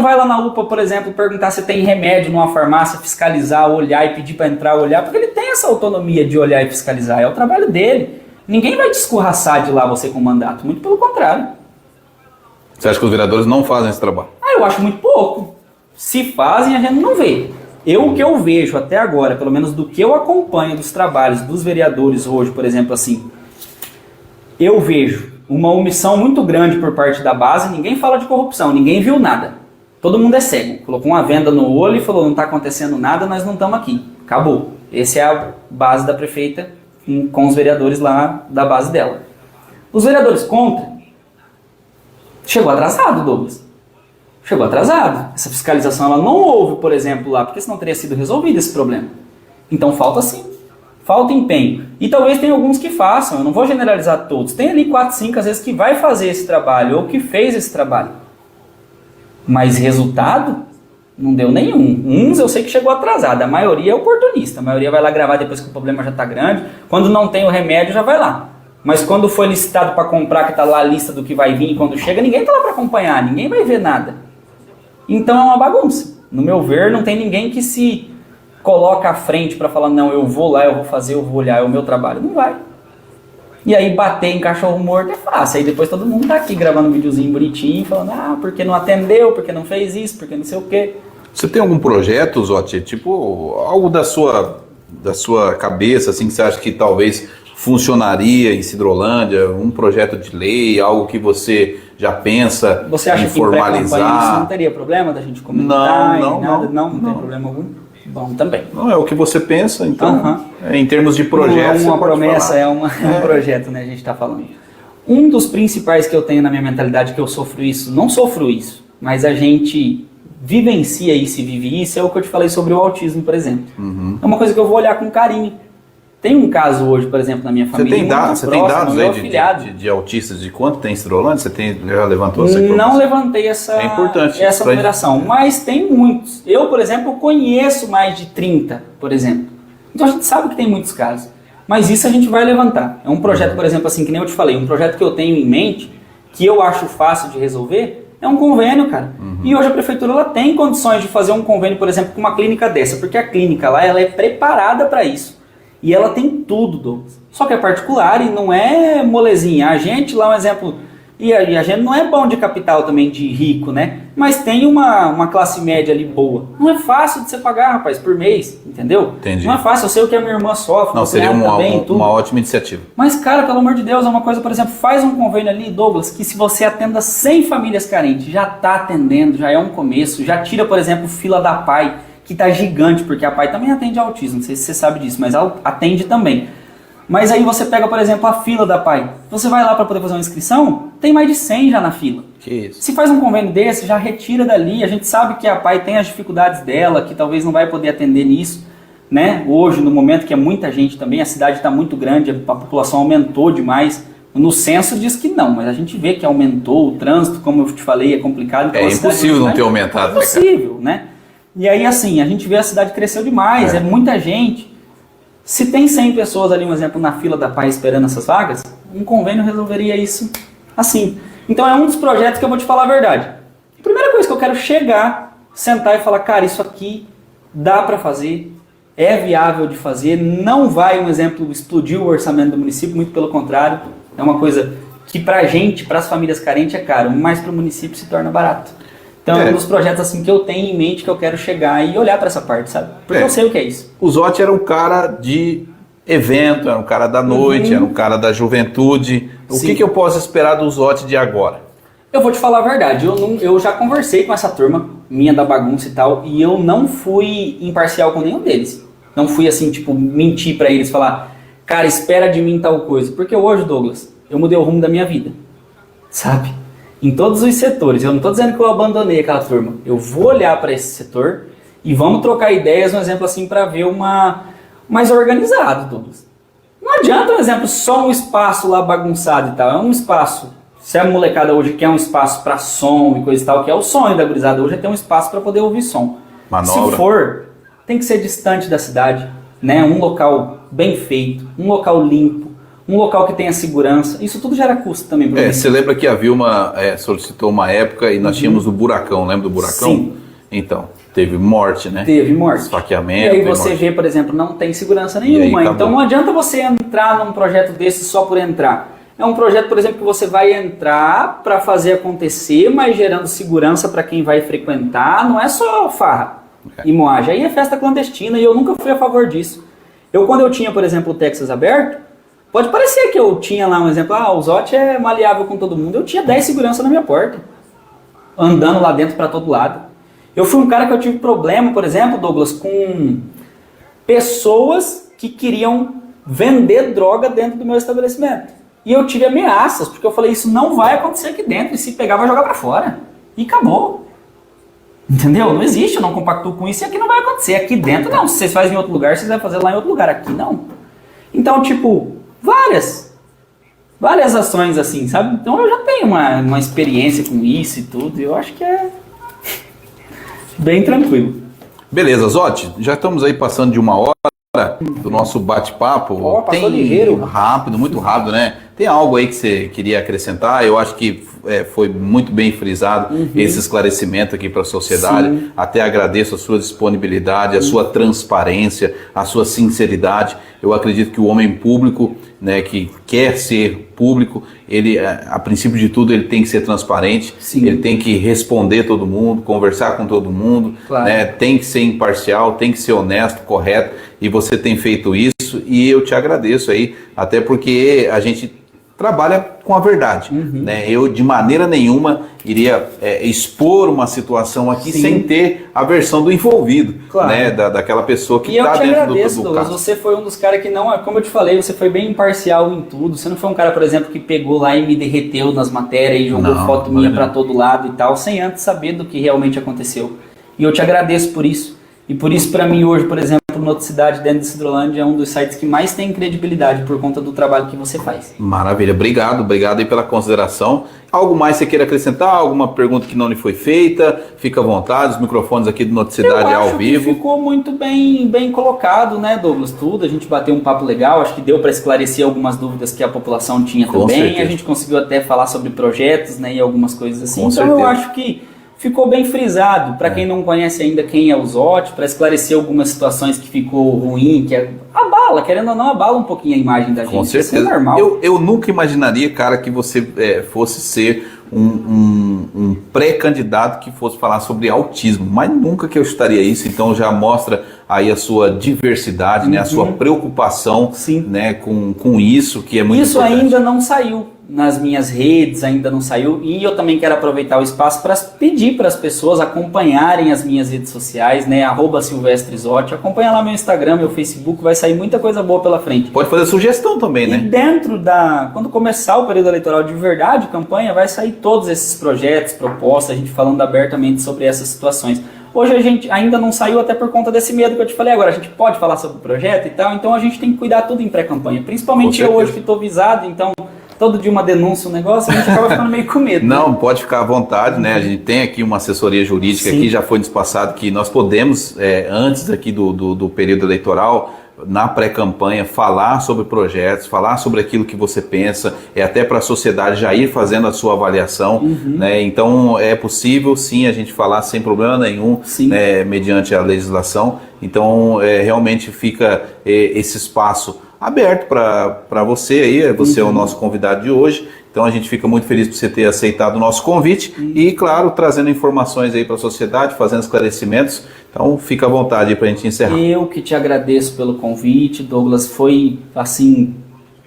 vai lá na UPA, por exemplo, perguntar se tem remédio numa farmácia, fiscalizar, olhar e pedir para entrar, olhar, porque ele tem essa autonomia de olhar e fiscalizar, é o trabalho dele. Ninguém vai te escorraçar de lá você com mandato, muito pelo contrário. Você acha que os vereadores não fazem esse trabalho? Eu acho muito pouco. Se fazem, a gente não vê. O que eu vejo até agora, pelo menos do que eu acompanho dos trabalhos dos vereadores hoje, por exemplo, assim, eu vejo uma omissão muito grande por parte da base, ninguém fala de corrupção, ninguém viu nada. Todo mundo é cego, colocou uma venda no olho e falou, não está acontecendo nada, nós não estamos aqui. Acabou. Essa é a base da prefeita com os vereadores lá da base dela. Os vereadores contra, chegou atrasado, Douglas. Chegou atrasado. Essa fiscalização ela não houve, por exemplo, lá, porque senão teria sido resolvido esse problema. Então falta sim. Falta empenho. E talvez tenha alguns que façam, eu não vou generalizar todos. Tem ali 4, 5 às vezes que vai fazer esse trabalho, ou que fez esse trabalho. Mas resultado, não deu nenhum. Uns eu sei que chegou atrasado, a maioria é oportunista. A maioria vai lá gravar depois que o problema já está grande. Quando não tem o remédio, já vai lá. Mas quando foi licitado para comprar, que tá lá a lista do que vai vir, quando chega, ninguém tá lá para acompanhar, ninguém vai ver nada. Então é uma bagunça. No meu ver, não tem ninguém que se coloca à frente para falar, não, eu vou lá, eu vou fazer, eu vou olhar, é o meu trabalho. Não vai. E aí bater em cachorro morto é fácil. Aí depois todo mundo tá aqui gravando um videozinho bonitinho, falando, porque não atendeu, porque não fez isso, porque não sei o quê. Você tem algum projeto, Zotti, tipo, algo da sua cabeça, assim, que você acha que talvez funcionaria em Cidrolândia, um projeto de lei, algo que você já pensa você acha em que formalizar? Em isso não teria problema da gente comentar? Não tem problema algum? Bom, também. Não, é o que você pensa, então, em termos de projetos. Uma promessa, é um projeto, né, a gente está falando. Um dos principais que eu tenho na minha mentalidade, que eu sofro isso, não sofro isso, mas a gente vivencia isso e vive isso, é o que eu te falei sobre o autismo, por exemplo. Uhum. É uma coisa que eu vou olhar com carinho. Tem um caso hoje, por exemplo, na minha família. Você tem dados aí de autistas, de quanto tem em Cidrolândia? Já levantou essa informação? Não levantei essa numeração, mas tem muitos. Eu, por exemplo, conheço mais de 30, por exemplo. Então a gente sabe que tem muitos casos. Mas isso a gente vai levantar. É um projeto, por exemplo, assim, que nem eu te falei, um projeto que eu tenho em mente, que eu acho fácil de resolver, é um convênio, cara. Uhum. E hoje a prefeitura ela tem condições de fazer um convênio, por exemplo, com uma clínica dessa, porque a clínica lá ela é preparada para isso. E ela tem tudo, Douglas. Só que é particular e não é molezinha. A gente lá, um exemplo, e a gente não é bom de capital também, de rico, né? Mas tem uma classe média ali boa. Não é fácil de você pagar, rapaz, por mês, entendeu? Entendi. Não é fácil, eu sei o que a minha irmã sofre. Não, seria uma ótima iniciativa. Mas, cara, pelo amor de Deus, é uma coisa, por exemplo, faz um convênio ali, Douglas, que se você atenda 100 famílias carentes, já está atendendo, já é um começo, já tira, por exemplo, fila da PAI, que está gigante, porque a PAI também atende autismo, não sei se você sabe disso, mas ela atende também. Mas aí você pega, por exemplo, a fila da PAI. Você vai lá para poder fazer uma inscrição, tem mais de 100 já na fila. Que isso? Se faz um convênio desse, já retira dali. A gente sabe que a PAI tem as dificuldades dela, que talvez não vai poder atender nisso, né? Hoje, no momento que é muita gente também, a cidade está muito grande, a população aumentou demais. No censo diz que não, mas a gente vê que aumentou, o trânsito, como eu te falei, é complicado. Então é impossível não ter aumentado. É impossível, né? E aí, assim, a gente vê a cidade cresceu demais, é muita gente. Se tem 100 pessoas ali, um exemplo, na fila da PAI esperando essas vagas, um convênio resolveria isso assim. Então é um dos projetos que eu vou te falar a verdade. A primeira coisa que eu quero chegar, sentar e falar, cara, isso aqui dá para fazer, é viável de fazer, não vai, um exemplo, explodir o orçamento do município, muito pelo contrário, é uma coisa que pra gente, para as famílias carentes é caro, mas para o município se torna barato. Então é um dos projetos assim que eu tenho em mente, que eu quero chegar e olhar para essa parte, sabe? Porque eu sei o que é isso. O Zotti era um cara de evento, era um cara da noite, era um cara da juventude. O que eu posso esperar do Zotti de agora? Eu vou te falar a verdade, eu já conversei com essa turma, minha da bagunça e tal, e eu não fui imparcial com nenhum deles. Não fui assim, tipo, mentir para eles, falar, cara, espera de mim tal coisa. Porque hoje, Douglas, eu mudei o rumo da minha vida, sabe? Em todos os setores. Eu não estou dizendo que eu abandonei aquela turma. Eu vou olhar para esse setor e vamos trocar ideias, um exemplo assim, para ver mais organizado, Douglas. Não adianta, um exemplo, só um espaço lá bagunçado e tal. É um espaço. Se a molecada hoje quer um espaço para som e coisa e tal, que é o sonho da gurizada hoje, é ter um espaço para poder ouvir som. Manobra. Se for, tem que ser distante da cidade, né? Um local bem feito, um local limpo, um local que tenha segurança, isso tudo gera custo também. Você lembra que a Vilma solicitou uma época e nós tínhamos o Buracão, lembra do Buracão? Sim. Então, teve morte, né? Teve morte. Esfaqueamento. E aí você vê, por exemplo, não tem segurança nenhuma. Então não adianta você entrar num projeto desse só por entrar. É um projeto, por exemplo, que você vai entrar para fazer acontecer, mas gerando segurança para quem vai frequentar. Não é só farra e moagem. Aí é festa clandestina e eu nunca fui a favor disso. Quando eu tinha, por exemplo, o Texas aberto, pode parecer que eu tinha lá um exemplo, o Zotti é maleável com todo mundo. Eu tinha 10 segurança na minha porta, andando lá dentro para todo lado. Eu fui um cara que eu tive problema, por exemplo, Douglas, com pessoas que queriam vender droga dentro do meu estabelecimento. E eu tive ameaças, porque eu falei, isso não vai acontecer aqui dentro, e se pegar vai jogar para fora. E acabou. Entendeu? Não existe, eu não compactuo com isso e aqui não vai acontecer. Aqui dentro não, se vocês fazem em outro lugar, vocês vão fazer lá em outro lugar. Aqui não. Então, tipo, várias ações assim, sabe? Então eu já tenho uma experiência com isso e tudo, e eu acho que é bem tranquilo. Beleza, Zotti, já estamos aí passando de 1 hora. do nosso bate-papo. Passou ligeiro. Rápido, muito rápido, né? Tem algo aí que você queria acrescentar? Eu acho que foi muito bem frisado esse esclarecimento aqui para a sociedade. Sim. Até agradeço a sua disponibilidade, a sua transparência, a sua sinceridade. Eu acredito que o homem público, né, que quer ser público, ele, a princípio de tudo, ele tem que ser transparente. Sim. Ele tem que responder todo mundo, conversar com todo mundo, claro. Né, tem que ser imparcial, tem que ser honesto, correto, e você tem feito isso, e eu te agradeço aí, até porque a gente trabalha com a verdade, né? Eu de maneira nenhuma iria expor uma situação aqui Sim. sem ter a versão do envolvido, claro. Né? Daquela pessoa que está dentro do caso. Você foi um dos caras que não, como eu te falei, você foi bem imparcial em tudo. Você não foi um cara, por exemplo, que pegou lá e me derreteu nas matérias e jogou foto minha para todo lado e tal, sem antes saber do que realmente aconteceu. E eu te agradeço por isso. E por isso, para mim, hoje, por exemplo, Noticidade dentro de Sidrolândia é um dos sites que mais tem credibilidade por conta do trabalho que você faz. Maravilha, obrigado aí pela consideração. Algo mais você queira acrescentar? Alguma pergunta que não lhe foi feita? Fica à vontade, os microfones aqui do Noticidade ao vivo. Que ficou muito bem colocado, né, Douglas? Tudo, a gente bateu um papo legal, acho que deu para esclarecer algumas dúvidas que a população tinha também. Certeza. A gente conseguiu até falar sobre projetos, né, e algumas coisas assim. Com então certeza. Eu acho que ficou bem frisado, para quem não conhece ainda quem é o Zotti, para esclarecer algumas situações que ficou ruim, que abala, querendo ou não, abala um pouquinho a imagem da gente. Com certeza. Isso é normal. Eu nunca imaginaria, cara, que você fosse ser um pré-candidato que fosse falar sobre autismo, mas nunca que eu estaria isso, então já mostra aí a sua diversidade, né, a sua preocupação, né, com isso, que é muito importante. Isso ainda não saiu nas minhas redes, ainda não saiu, e eu também quero aproveitar o espaço para pedir para as pessoas acompanharem as minhas redes sociais, né, @SilvestreZotti, acompanha lá meu Instagram, meu Facebook, vai sair muita coisa boa pela frente. Pode fazer sugestão também, né? E dentro quando começar o período eleitoral de verdade, campanha, vai sair todos esses projetos, propostas, a gente falando abertamente sobre essas situações. Hoje a gente ainda não saiu até por conta desse medo que eu te falei agora, a gente pode falar sobre o projeto e tal, então a gente tem que cuidar tudo em pré-campanha, principalmente eu hoje que estou visado, então todo dia uma denúncia, um negócio, a gente acaba ficando meio com medo. Não, pode ficar à vontade, né? A gente tem aqui uma assessoria jurídica, aqui já foi nos passado que nós podemos, antes aqui do período eleitoral, na pré-campanha, falar sobre projetos, falar sobre aquilo que você pensa, até para a sociedade já ir fazendo a sua avaliação, né? Então é possível sim a gente falar sem problema nenhum, né, mediante a legislação. Então realmente fica esse espaço aberto para você aí, você é o nosso convidado de hoje, então a gente fica muito feliz por você ter aceitado o nosso convite e, claro, trazendo informações aí para a sociedade, fazendo esclarecimentos, então fica à vontade aí para a gente encerrar. Eu que te agradeço pelo convite, Douglas, foi assim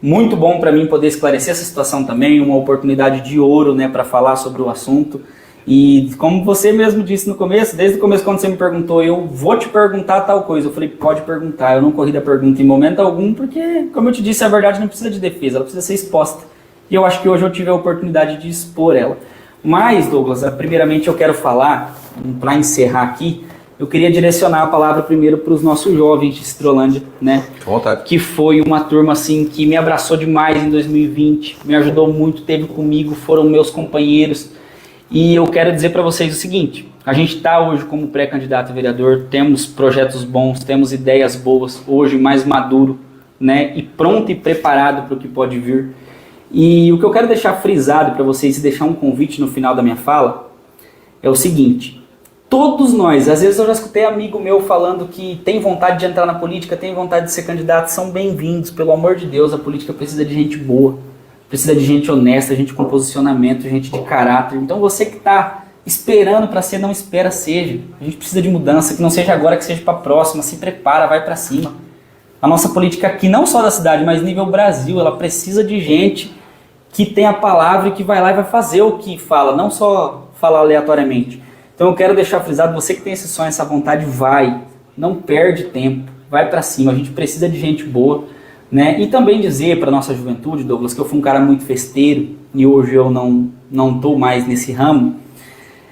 muito bom para mim poder esclarecer essa situação também, uma oportunidade de ouro, né, para falar sobre o assunto. E como você mesmo disse no começo, desde o começo quando você me perguntou, eu vou te perguntar tal coisa, eu falei, pode perguntar, eu não corri da pergunta em momento algum, porque, como eu te disse, a verdade não precisa de defesa, ela precisa ser exposta. E eu acho que hoje eu tive a oportunidade de expor ela. Mas, Douglas, primeiramente eu quero falar, para encerrar aqui, eu queria direcionar a palavra primeiro para os nossos jovens de Sidrolândia, né? Vontade. Que foi uma turma assim que me abraçou demais em 2020, me ajudou muito, esteve comigo, foram meus companheiros. E eu quero dizer para vocês o seguinte, a gente está hoje como pré-candidato a vereador, temos projetos bons, temos ideias boas, hoje mais maduro, né, e pronto e preparado para o que pode vir. E o que eu quero deixar frisado para vocês e deixar um convite no final da minha fala é o seguinte, todos nós, às vezes eu já escutei amigo meu falando que tem vontade de entrar na política, tem vontade de ser candidato, são bem-vindos, pelo amor de Deus, a política precisa de gente boa. Precisa de gente honesta, gente com posicionamento, gente de caráter. Então você que está esperando para ser, não espera seja. A gente precisa de mudança, que não seja agora, que seja para a próxima. Se prepara, vai para cima. A nossa política aqui, não só da cidade, mas nível Brasil, ela precisa de gente que tem a palavra e que vai lá e vai fazer o que fala, não só falar aleatoriamente. Então eu quero deixar frisado, você que tem esse sonho, essa vontade, vai. Não perde tempo, vai para cima. A gente precisa de gente boa. Né? E também dizer para a nossa juventude, Douglas, que eu fui um cara muito festeiro e hoje eu não estou mais nesse ramo.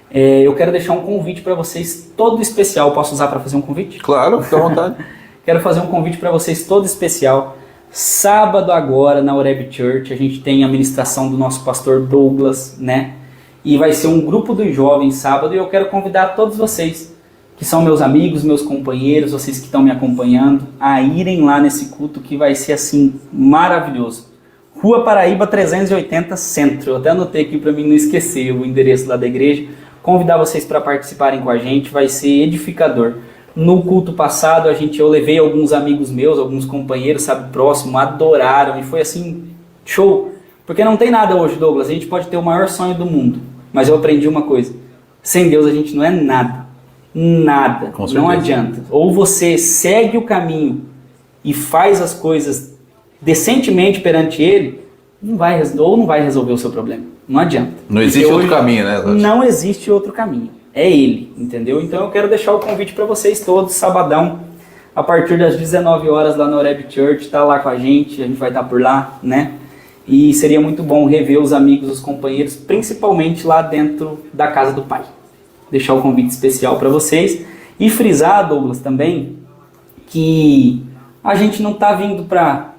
Eu quero deixar um convite para vocês todo especial. Posso usar para fazer um convite? Claro, fica à vontade. Quero fazer um convite para vocês todo especial. Sábado agora na Oreb Church a gente tem a ministração do nosso pastor Douglas, né? E vai ser um grupo dos jovens sábado e eu quero convidar todos vocês que são meus amigos, meus companheiros, vocês que estão me acompanhando, a irem lá nesse culto que vai ser assim maravilhoso. Rua Paraíba 380 Centro. Eu até anotei aqui para mim não esquecer o endereço lá da igreja. Convidar vocês para participarem com a gente, vai ser edificador. No culto passado, eu levei alguns amigos meus, alguns companheiros, sabe, próximo, adoraram e foi assim, show. Porque não tem nada hoje, Douglas, a gente pode ter o maior sonho do mundo, mas eu aprendi uma coisa, sem Deus a gente não é nada, nada, não adianta. Ou você segue o caminho e faz as coisas decentemente perante Ele, não vai resolver o seu problema, não adianta. Não existe outro caminho, né? Não existe outro caminho. É Ele, entendeu? Então eu quero deixar o convite para vocês todos, sabadão, a partir das 19 horas lá no Oreb Church, tá lá com a gente vai estar por lá, né? E seria muito bom rever os amigos, os companheiros, principalmente lá dentro da casa do Pai. Deixar o convite especial para vocês. E frisar, Douglas, também, que a gente não tá vindo para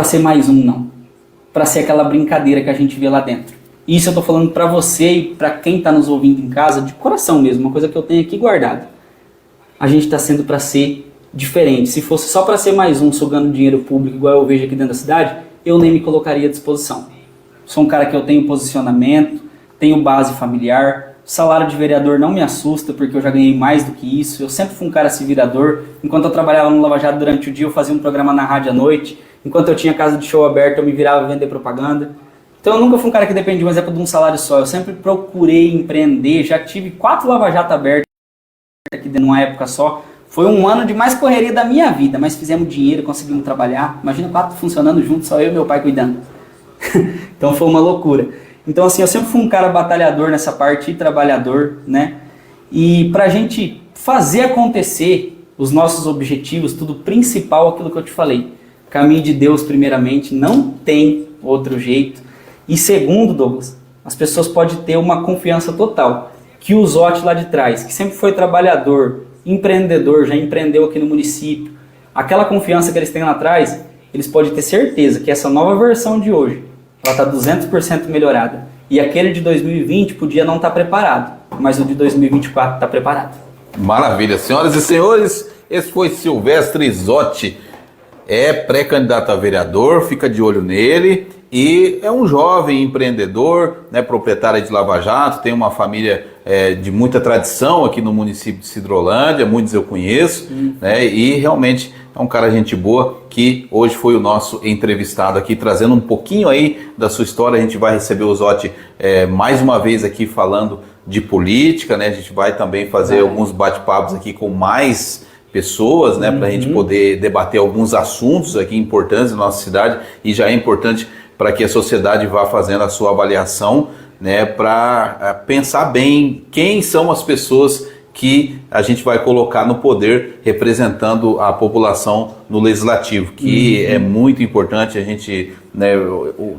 ser mais um, não. Para ser aquela brincadeira que a gente vê lá dentro. Isso eu estou falando para você e para quem está nos ouvindo em casa, de coração mesmo, uma coisa que eu tenho aqui guardada. A gente está sendo para ser diferente. Se fosse só para ser mais um sugando dinheiro público, igual eu vejo aqui dentro da cidade, eu nem me colocaria à disposição. Sou um cara que eu tenho posicionamento, tenho base familiar, salário de vereador não me assusta, porque eu já ganhei mais do que isso. Eu sempre fui um cara se virador. Enquanto eu trabalhava no Lava Jato durante o dia, eu fazia um programa na rádio à noite. Enquanto eu tinha casa de show aberta, eu me virava a vender propaganda. Então eu nunca fui um cara que dependia, por exemplo, de um salário só. Eu sempre procurei empreender, já tive 4 Lava Jato abertos aqui numa época só. Foi um ano de mais correria da minha vida, mas fizemos dinheiro, conseguimos trabalhar. Imagina 4 funcionando juntos, só eu e meu pai cuidando. Então foi uma loucura. Então assim, eu sempre fui um cara batalhador nessa parte e trabalhador, né? E pra gente fazer acontecer os nossos objetivos, tudo principal, aquilo que eu te falei. Caminho de Deus primeiramente, não tem outro jeito. E segundo, Douglas, as pessoas podem ter uma confiança total que o Zotti lá de trás, que sempre foi trabalhador, empreendedor, já empreendeu aqui no município, aquela confiança que eles têm lá atrás, eles podem ter certeza que essa nova versão de hoje, ela está 200% melhorada. E aquele de 2020 podia não estar preparado, mas o de 2024 está preparado. Maravilha. Senhoras e senhores, esse foi Silvestre Zotti. É pré-candidato a vereador, fica de olho nele. E é um jovem empreendedor, né, proprietário de Lava Jato, tem uma família de muita tradição aqui no município de Sidrolândia, muitos eu conheço, né, e realmente é um cara gente boa que hoje foi o nosso entrevistado aqui, trazendo um pouquinho aí da sua história. A gente vai receber o Zotti mais uma vez aqui falando de política, né, a gente vai também fazer alguns bate-papos aqui com mais pessoas, né, para a gente poder debater alguns assuntos aqui importantes da nossa cidade, e já é importante para que a sociedade vá fazendo a sua avaliação, né, para pensar bem quem são as pessoas que a gente vai colocar no poder representando a população no legislativo, que é muito importante. A gente, né,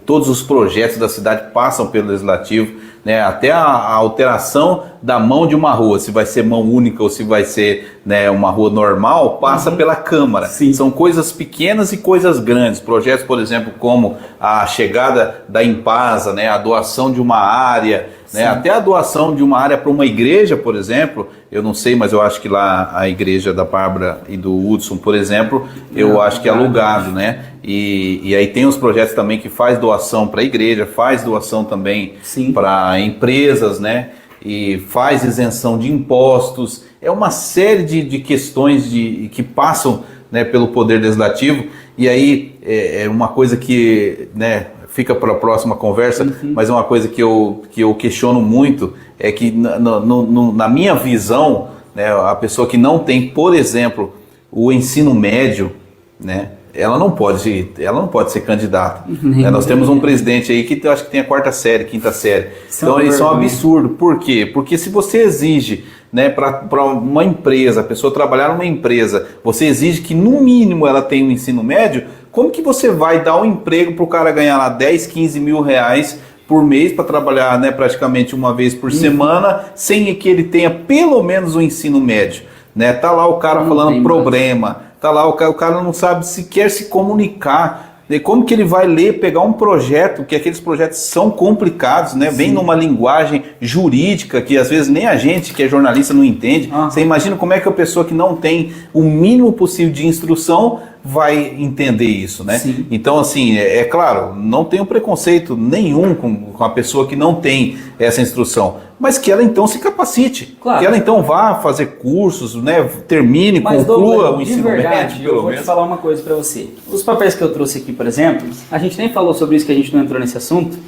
todos os projetos da cidade passam pelo legislativo, né, até a alteração da mão de uma rua, se vai ser mão única ou se vai ser, né, uma rua normal, passa pela Câmara. Sim. São coisas pequenas e coisas grandes. Projetos, por exemplo, como a chegada da Impasa, né, a doação de uma área, né, até a doação de uma área para uma igreja, por exemplo. Eu não sei, mas eu acho que lá a igreja da Bárbara e do Hudson, por exemplo, eu acho que é alugado, né? E aí tem os projetos também que faz doação para a igreja, faz doação também para empresas, né? E faz isenção de impostos. É uma série de questões que passam, né, pelo Poder Legislativo. E aí é uma coisa que, né, fica para a próxima conversa, mas é uma coisa que eu questiono muito, é que na minha visão, né, a pessoa que não tem, por exemplo, o ensino médio, né, ela não pode ser candidata. Né? Nós temos um presidente aí que eu acho que tem a 4ª série, 5ª série. Então isso é um absurdo. Por quê? Porque se você exige, né, para uma empresa, a pessoa trabalhar numa empresa, você exige que no mínimo ela tenha um ensino médio, como que você vai dar um emprego para o cara ganhar lá 10, 15 mil reais por mês para trabalhar, né, praticamente uma vez por semana, sem que ele tenha pelo menos um ensino médio? Né? Tá lá o cara falando problema, tá lá o cara não sabe sequer se comunicar E como que ele vai ler, pegar um projeto, que aqueles projetos são complicados, né? Vem numa linguagem jurídica que às vezes nem a gente que é jornalista não entende. Você imagina como é que a pessoa que não tem o mínimo possível de instrução vai entender isso, né? Sim. Então, assim, é claro, não tenho preconceito nenhum com a pessoa que não tem essa instrução, mas que ela então se capacite, claro. Que ela então vá fazer cursos, né? Termine, mas, conclua Douglas, o ensino verdade, médio, eu vou te falar uma coisa para você. Os papéis que eu trouxe aqui, por exemplo, a gente nem falou sobre isso, que a gente não entrou nesse assunto,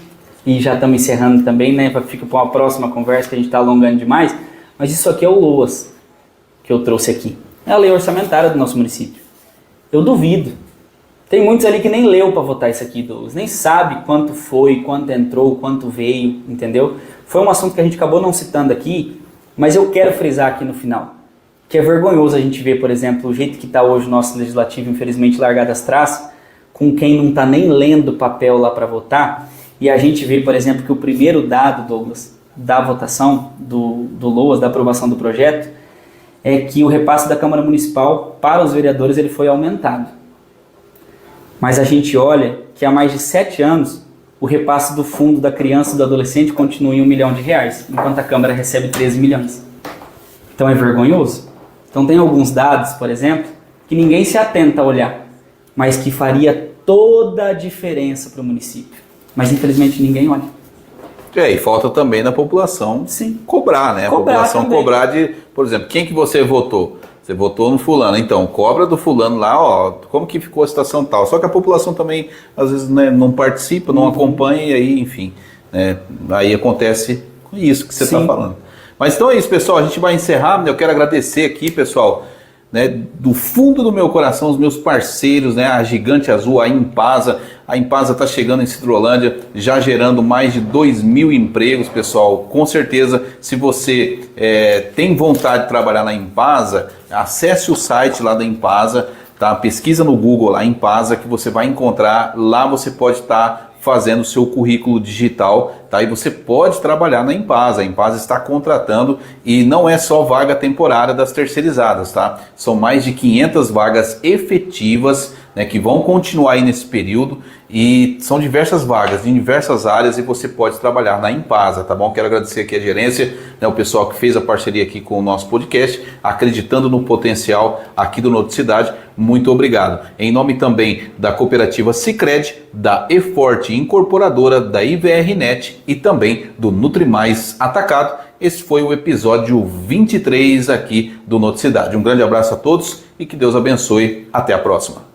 e já estamos encerrando também, né? Fica para uma próxima conversa, que a gente está alongando demais, mas isso aqui é o LOAS que eu trouxe aqui. É a lei orçamentária do nosso município. Eu duvido. Tem muitos ali que nem leu para votar isso aqui, Douglas. Nem sabe quanto foi, quanto entrou, quanto veio, entendeu? Foi um assunto que a gente acabou não citando aqui, mas eu quero frisar aqui no final. Que é vergonhoso a gente ver, por exemplo, o jeito que está hoje o nosso legislativo, infelizmente, largado às traças, com quem não está nem lendo o papel lá para votar. E a gente vê, por exemplo, que o primeiro dado, Douglas, da votação do LOAS, da aprovação do projeto, é que o repasse da Câmara Municipal para os vereadores ele foi aumentado. Mas a gente olha que há mais de 7 anos o repasse do fundo da criança e do adolescente continua em R$1 milhão, enquanto a Câmara recebe 13 milhões. Então é vergonhoso. Então tem alguns dados, por exemplo, que ninguém se atenta a olhar, mas que faria toda a diferença para o município. Mas infelizmente ninguém olha. E falta também na população cobrar, né? A população também. Cobrar de, por exemplo, quem que você votou? Você votou no fulano, então cobra do fulano lá, ó, como que ficou a situação tal. Só que a população também, às vezes, né, não participa, não acompanha, e aí, enfim, né, aí acontece isso que você está falando. Mas então é isso, pessoal, a gente vai encerrar, eu quero agradecer aqui, pessoal, né, do fundo do meu coração, os meus parceiros, né, a Gigante Azul, a Impasa. A Impasa está chegando em Cidrolândia, já gerando mais de 2.000 empregos, pessoal. Com certeza, se você tem vontade de trabalhar na Impasa, acesse o site lá da Impasa, tá? Pesquisa no Google lá, Impasa, que você vai encontrar. Lá você pode estar fazendo o seu currículo digital, tá? E você pode trabalhar na Impasa. A Impasa está contratando e não é só vaga temporária das terceirizadas, tá? São mais de 500 vagas efetivas, né, que vão continuar aí nesse período, e são diversas vagas em diversas áreas e você pode trabalhar na Impasa, tá bom? Quero agradecer aqui a gerência, né, o pessoal que fez a parceria aqui com o nosso podcast, acreditando no potencial aqui do Noticidade. Muito obrigado. Em nome também da cooperativa Sicredi, da eForte Incorporadora, da IVRnet e também do Nutrimais Atacado. Esse foi o episódio 23 aqui do Noticidade. Um grande abraço a todos e que Deus abençoe. Até a próxima.